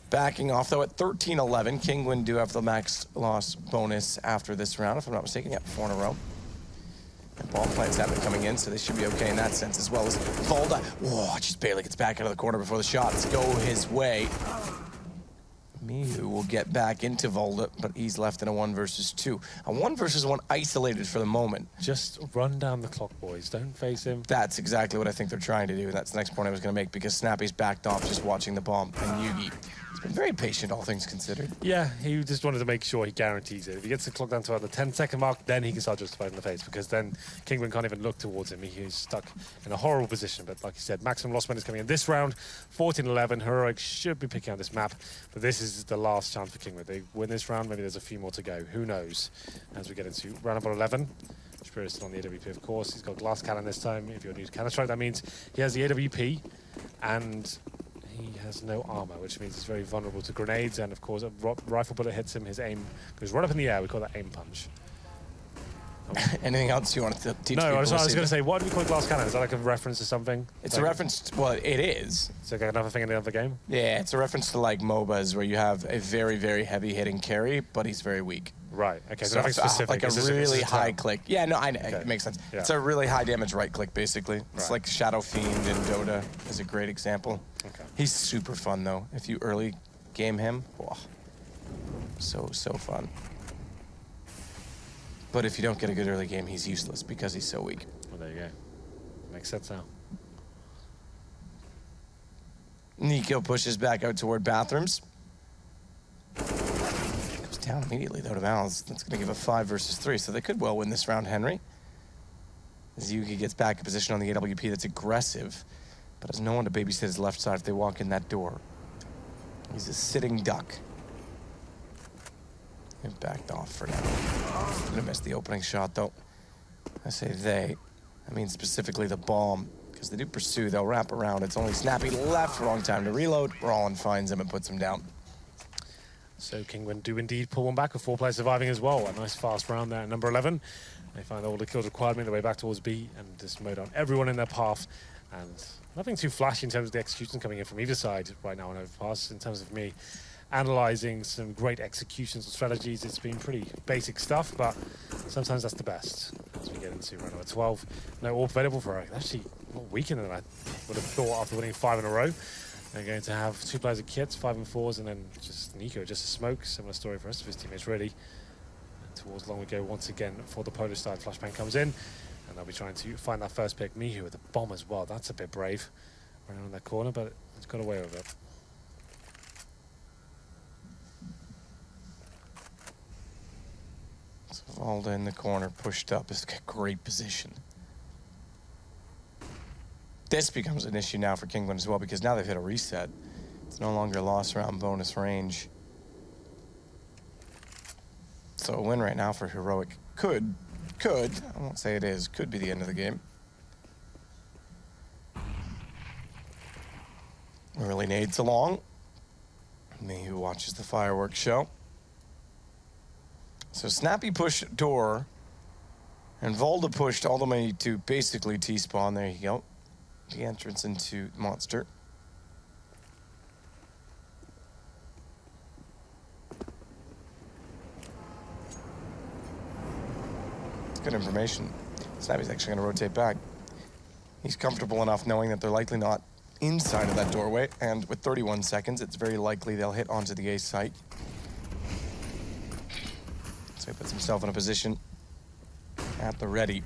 Backing off, though, at 13-11. Kinguin do have the max loss bonus after this round, if I'm not mistaken. Yep, 4 in a row. Ball plants have been coming in, so they should be okay in that sense, as well as Volda. Whoa, just barely gets back out of the corner before the shots go his way. Mihu will get back into Volda, but he's left in a 1 versus 2. A 1 versus 1 isolated for the moment. Just run down the clock, boys. Don't face him. That's exactly what I think they're trying to do. That's the next point I was going to make, because Snappy's backed off just watching the bomb, and Yugi has been very patient, all things considered. Yeah, he just wanted to make sure he guarantees it. If he gets the clock down to about the 10-second mark, then he can start justifying in the face, because then Kinguin can't even look towards him. He's stuck in a horrible position. But like you said, maximum loss minutes coming in this round. 14-11. Heroic should be picking out this map, but this is the last chance for Kinguin. They win this round, maybe there's a few more to go. Who knows? As we get into round number 11. Spirit is still on the AWP, of course. He's got glass cannon this time. If you're new to Counter-Strike, that means he has the AWP, and he has no armor, which means he's very vulnerable to grenades. And of course, a rifle bullet hits him, his aim goes right up in the air. We call that aim punch. Anything else you wanted to teach people? No, I was going to say, what do we call glass cannon? Is that like a reference to something? It's like a reference to, well, it is. It's like another thing in the other game? Yeah, it's a reference to like MOBAs, where you have a very, very heavy hitting carry, but he's very weak. Right, okay, so nothing it's specific. like a really high click. Yeah, no, I know, Okay. it makes sense. Yeah. It's a really high damage right click, basically. It's Right. like Shadow Fiend in Dota is a great example. Okay. He's super fun, though. If you early game him, oh, so fun. But if you don't get a good early game, he's useless because he's so weak. Well, there you go. Makes sense now. Nico pushes back out toward bathrooms. Goes down immediately, though, to Val's. That's going to give a 5 versus 3, so they could well win this round, Henry. As Yugi gets back in position on the AWP that's aggressive, but has no one to babysit his left side if they walk in that door. He's a sitting duck. It backed off for now. Gonna miss the opening shot, though. I say they. I mean specifically the bomb. Because they do pursue, they'll wrap around. It's only Snappy left, wrong time to reload. Rollin finds him and puts him down. So Kinguin do indeed pull one back with 4 players surviving as well. A nice fast round there at number 11. They find all the kills required, make their way back towards B, and just mowed on everyone in their path. And nothing too flashy in terms of the execution coming in from either side right now on Overpass. In terms of me analyzing some great executions and strategies, it's been pretty basic stuff, but sometimes that's the best. As we get into round number 12, no AWP available for her. Actually, not weaker than I would have thought after winning 5 in a row. They're going to have 2 players of kits, 5 and 4s, and then just Nico, just a smoke. Similar story for the rest of his teammates, really. And towards long we go once again for the Polish side. Flashbang comes in, and they'll be trying to find that first pick. Mihu with the bomb as well. That's a bit brave. Running on that corner, but it's got away with it. So Valda in the corner, pushed up. It's got great position. This becomes an issue now for Kinguin as well, because now they've hit a reset. It's no longer loss round bonus range. So a win right now for Heroic could, I won't say it is, could be the end of the game. Early nades along. Mihu watches the fireworks show. So Snappy pushed door, and Volda pushed all the way to basically T-spawn. There you go. The entrance into Monster. It's good information. Snappy's actually going to rotate back. He's comfortable enough knowing that they're likely not inside of that doorway, and with 31 seconds, it's very likely they'll hit onto the A site. So he puts himself in a position at the ready.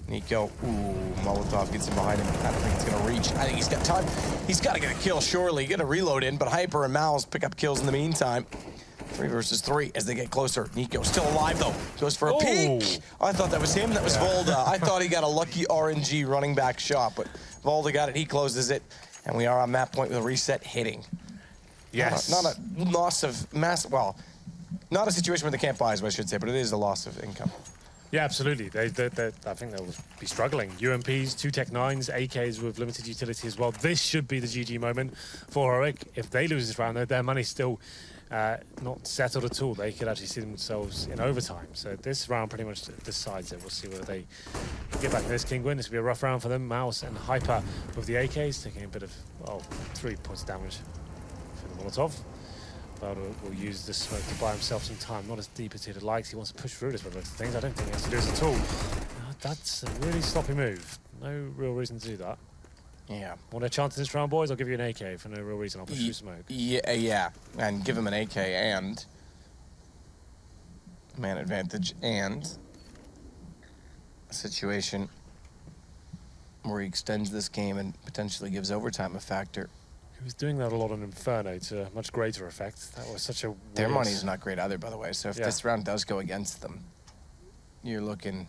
Nico, ooh, Molotov gets him behind him. I don't think it's gonna reach. I think he's got time. He's gotta get a kill, surely. Get a reload in, but Hyper and Mouse pick up kills in the meantime. 3 versus 3 as they get closer. Nico still alive, though. Goes for a peek. I thought that was him. That was Volda. I thought he got a lucky RNG running back shot, but Volda got it. He closes it, and we are on map point with a reset hitting. Yes. Not a loss of mass, well, not a situation where they can't buy, is what I should say, but it is a loss of income. Yeah, absolutely. I think they'll be struggling. UMPs, 2 Tech 9s, AKs with limited utility as well. This should be the GG moment for Heroic. If they lose this round, their money's still not settled at all. They could actually see themselves in overtime. So this round pretty much decides it. We'll see whether they get back to this Kinguin. This will be a rough round for them. Mouse and Hyper with the AKs, taking a bit of, 3 points of damage for the Molotov. Valda will use this smoke to buy himself some time. Not as deep as he'd like. He wants to push through this by the looks of things. I don't think he has to do this at all. That's a really sloppy move. No real reason to do that. Yeah. Want a chance in this round, boys? I'll give you an AK for no real reason. I'll push through smoke. Yeah. And give him an AK and man advantage and a situation where he extends this game and potentially gives overtime a factor. He was doing that a lot on Inferno to a much greater effect. That was such a Their money is not great either, by the way. So if Yeah. this round does go against them, you're looking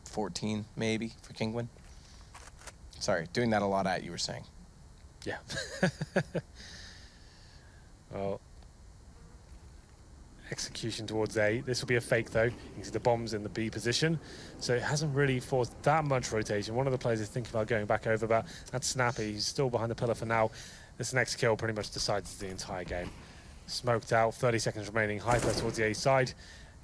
14 maybe for Kinguin. Sorry, doing that a lot at you were saying. Yeah. Well, execution towards A. This will be a fake though. You can see the bombs in the B position. So it hasn't really forced that much rotation. One of the players is thinking about going back over, but that's Snappy. He's still behind the pillar for now. This next kill pretty much decides the entire game. Smoked out, 30 seconds remaining. Hyper towards the A side.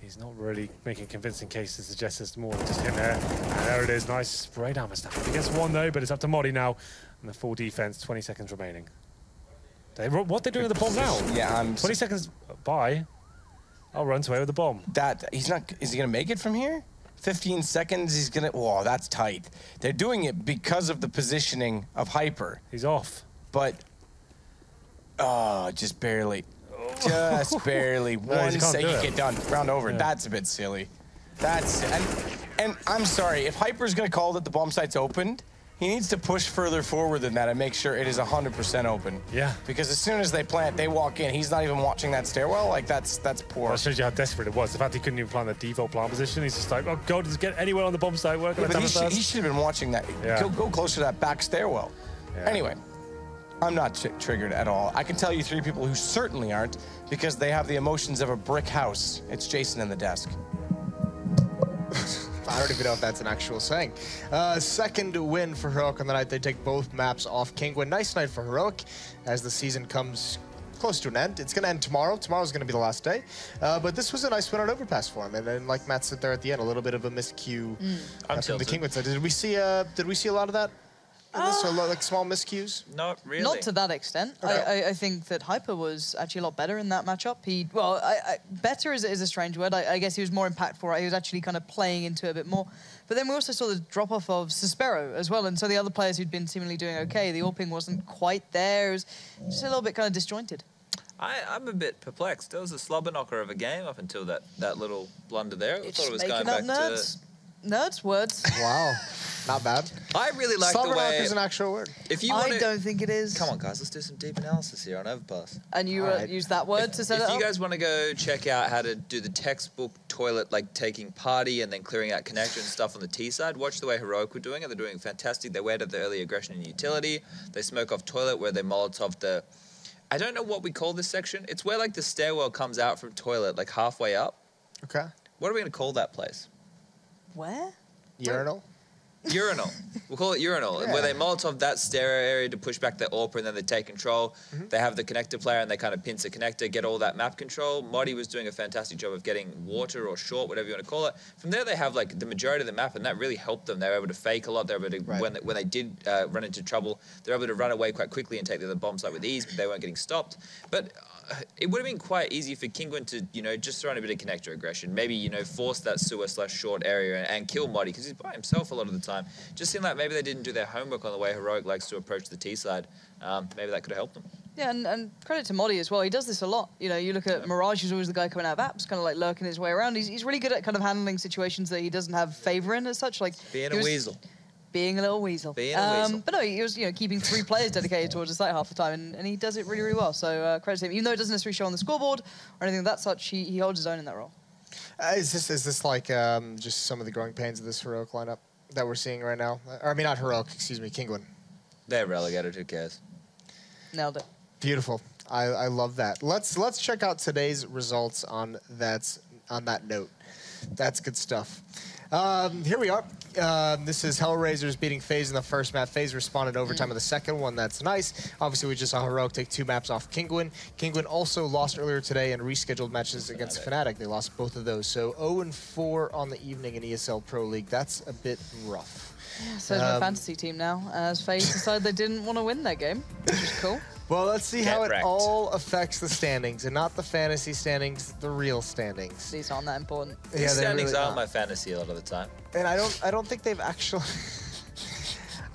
He's not really making a convincing case to suggest there's more than just him there. And there it is, nice spray down by Snappy. He gets one though, but it's up to Modi now. And the full defense, 20 seconds remaining. What they're doing with the bomb now? Yeah, 20 seconds by. I'll run away with the bomb. He's not. Is he gonna make it from here? 15 seconds. He's gonna. Whoa, that's tight. They're doing it because of the positioning of Hyper. He's off. But just barely. Just barely. One second, get done. Round over. Yeah. That's a bit silly. And I'm sorry if Hyper's gonna call that the bomb site's opened. He needs to push further forward than that and make sure it is 100% open. Yeah. Because as soon as they plant, they walk in. He's not even watching that stairwell. Like, that's poor. That shows you how desperate it was. The fact he couldn't even plant the default plant position. He's just like, oh, God, just get anywhere on the bomb site. Work. Yeah, but he should have been watching that. Yeah. Go closer to that back stairwell. Yeah. Anyway, I'm not triggered at all. I can tell you 3 people who certainly aren't because they have the emotions of a brick house. It's Jason in the desk. I don't even know if that's an actual saying. Second win for Heroic on the night. They take both maps off Kinguin. Nice night for Heroic as the season comes close to an end. It's going to end tomorrow. Tomorrow's going to be the last day. But this was a nice win on Overpass for him. And then, like Matt said there at the end, a little bit of a miscue from the Kinguin side. Did we see a lot of that? So like small miscues? Not really. Not to that extent. Okay. I think that Hyper was actually a lot better in that matchup. Better is a strange word. I guess he was more impactful, right? He was actually kind of playing into it a bit more. But then we also saw the drop-off of Suspero as well. And so the other players who'd been seemingly doing okay, the AWPing wasn't quite there. It was just a little bit kind of disjointed. I'm a bit perplexed. It was a slobber knocker of a game up until that little blunder there. I thought it was making going back up nerds words. Wow. Not bad. I really like the way... Slobber knocker is an actual word. If you I don't think it is. Come on, guys. Let's do some deep analysis here on Overpass. And you use that word to set it up? If you guys want to go check out how to do the textbook toilet, like taking party and then clearing out connector and stuff on the T side, watch the way Heroic were doing it. They're doing fantastic. They waited the early aggression and utility. They smoke off toilet where they Molotov the... I don't know what we call this section. It's where like the stairwell comes out from toilet, like halfway up. Okay. What are we going to call that place? Where? Urinal? Urinal. We'll call it urinal. Yeah. Where they Molotov that stair area to push back the AWP and then they take control. They have the connector player and they kind of pinch the connector, get all that map control. Modi was doing a fantastic job of getting water or short, whatever you want to call it. From there, they have like the majority of the map and that really helped them. They were able to fake a lot. They were able to, when they did run into trouble, they were able to run away quite quickly and take the other bomb site with ease, but they weren't getting stopped. But it would have been quite easy for Kinguin to, just throw in a bit of connector aggression. Maybe, force that sewer/short area and kill Modi because he's by himself a lot of the time. Just seemed like maybe they didn't do their homework on the way Heroic likes to approach the T side. Maybe that could have helped them. Yeah, and credit to Modi as well. He does this a lot. You look at Mirage, who's always the guy coming out of apps, kind of like lurking his way around. He's really good at kind of handling situations that he doesn't have favor in as such. Like being a weasel. Being a little weasel. Being a weasel. But no, he was keeping 3 players dedicated towards the site half the time, and he does it really, really well. So credit to him. Even though it doesn't necessarily show on the scoreboard or anything of that such, he holds his own in that role. Is this like just some of the growing pains of this Heroic lineup that we're seeing right now? Or, I mean, not Heroic, excuse me, Kinguin. They're relegated, who cares? Nailed it. Beautiful. I love that. Let's check out today's results on that note. That's good stuff. Here we are. This is Hellraisers beating FaZe in the first map. FaZe responded overtime in the second one. That's nice. Obviously, we just saw Heroic take 2 maps off Kinguin. Kinguin also lost earlier today and rescheduled matches against Fnatic. They lost both of those. So 0-4 on the evening in ESL Pro League. That's a bit rough. Yeah, so my fantasy team now, as FaZe decided they didn't want to win that game, which is cool. Well, let's see how it wrecked. all affects the standings, and not the fantasy standings, the real standings. These aren't that important. Yeah, These they're standings really aren't not. my fantasy a lot of the time. And I don't think they've actually.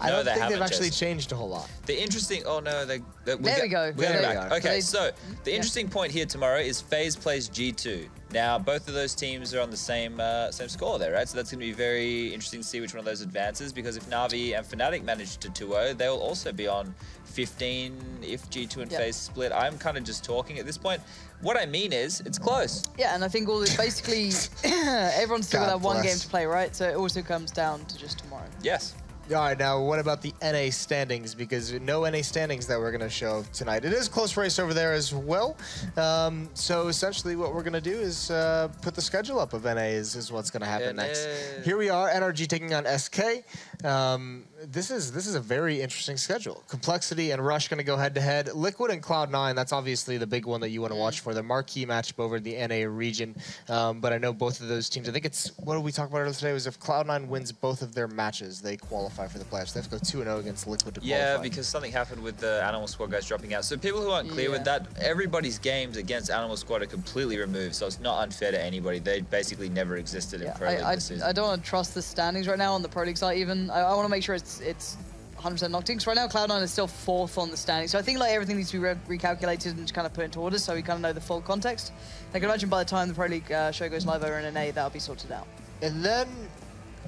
I No, don't they think they've haven't, actually Jess. changed a whole lot. The interesting. Oh no, There we go. We're There going we back. go. Okay, They- so the yeah. interesting point here tomorrow is FaZe plays G2. Now both of those teams are on the same score there, right? So that's going to be very interesting to see which one of those advances. Because if Na'Vi and Fnatic manage to 2-0, they'll also be on 15 if G2 and Yep. FaZe split. I'm kind of just talking at this point. What I mean is, it's close. Yeah, and I think basically everyone's still got God that one bless. game to play, right? So it also comes down to just tomorrow. Yes. All right, now what about the NA standings? Because no NA standings that we're going to show tonight. It is a close race over there as well. So essentially what we're going to do is put the schedule up of NA is what's going to happen next. Here we are, NRG taking on SK. This is a very interesting schedule. Complexity and Rush going to go head-to-head. Liquid and Cloud9, that's obviously the big one that you want to watch for. The marquee matchup over the NA region. But I know both of those teams, I think it's, what did we talk about earlier today, was if Cloud9 wins both of their matches, they qualify for the playoffs. They have to go 2-0 against Liquid to qualify. Yeah, because something happened with the Animal Squad guys dropping out. So people who aren't clear with that, everybody's games against Animal Squad are completely removed. So it's not unfair to anybody. They basically never existed in Pro League this season. I don't want to trust the standings right now on the Pro League side even. I want to make sure it's 100% locked in. Because right now Cloud9 is still 4th on the standings. So I think like everything needs to be recalculated and kind of put into order so we kind of know the full context. I can imagine by the time the Pro League show goes live over in NA, that'll be sorted out. And then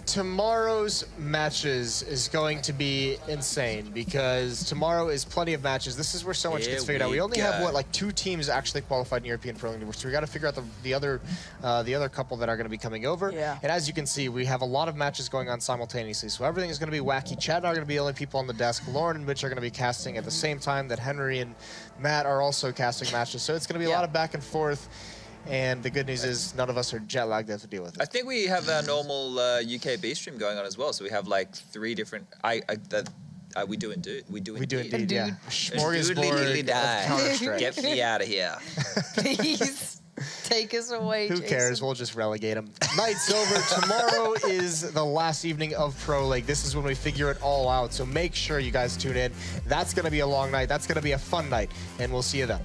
tomorrow's matches is going to be insane because tomorrow is plenty of matches. This is where so much gets figured out. We only have what, like 2 teams actually qualified in European Pro League, so we got to figure out the other couple that are going to be coming over. Yeah. And as you can see, we have a lot of matches going on simultaneously, so everything is going to be wacky. Chad and I are going to be the only people on the desk. Lauren and Mitch are going to be casting at the same time that Henry and Matt are also casting matches, so it's going to be a lot of back and forth. And the good news is none of us are jet lagged to have to deal with it. I think we have our normal UK B stream going on as well. So we have like 3 different. We do indeed. We do indeed, yeah. Doodly Smorgasbord of Counter-Strike. Get me out of here. Please take us away, Who cares? Jason. We'll just relegate them. Night's over. Tomorrow is the last evening of Pro League. This is when we figure it all out. So make sure you guys tune in. That's going to be a long night. That's going to be a fun night. And we'll see you then.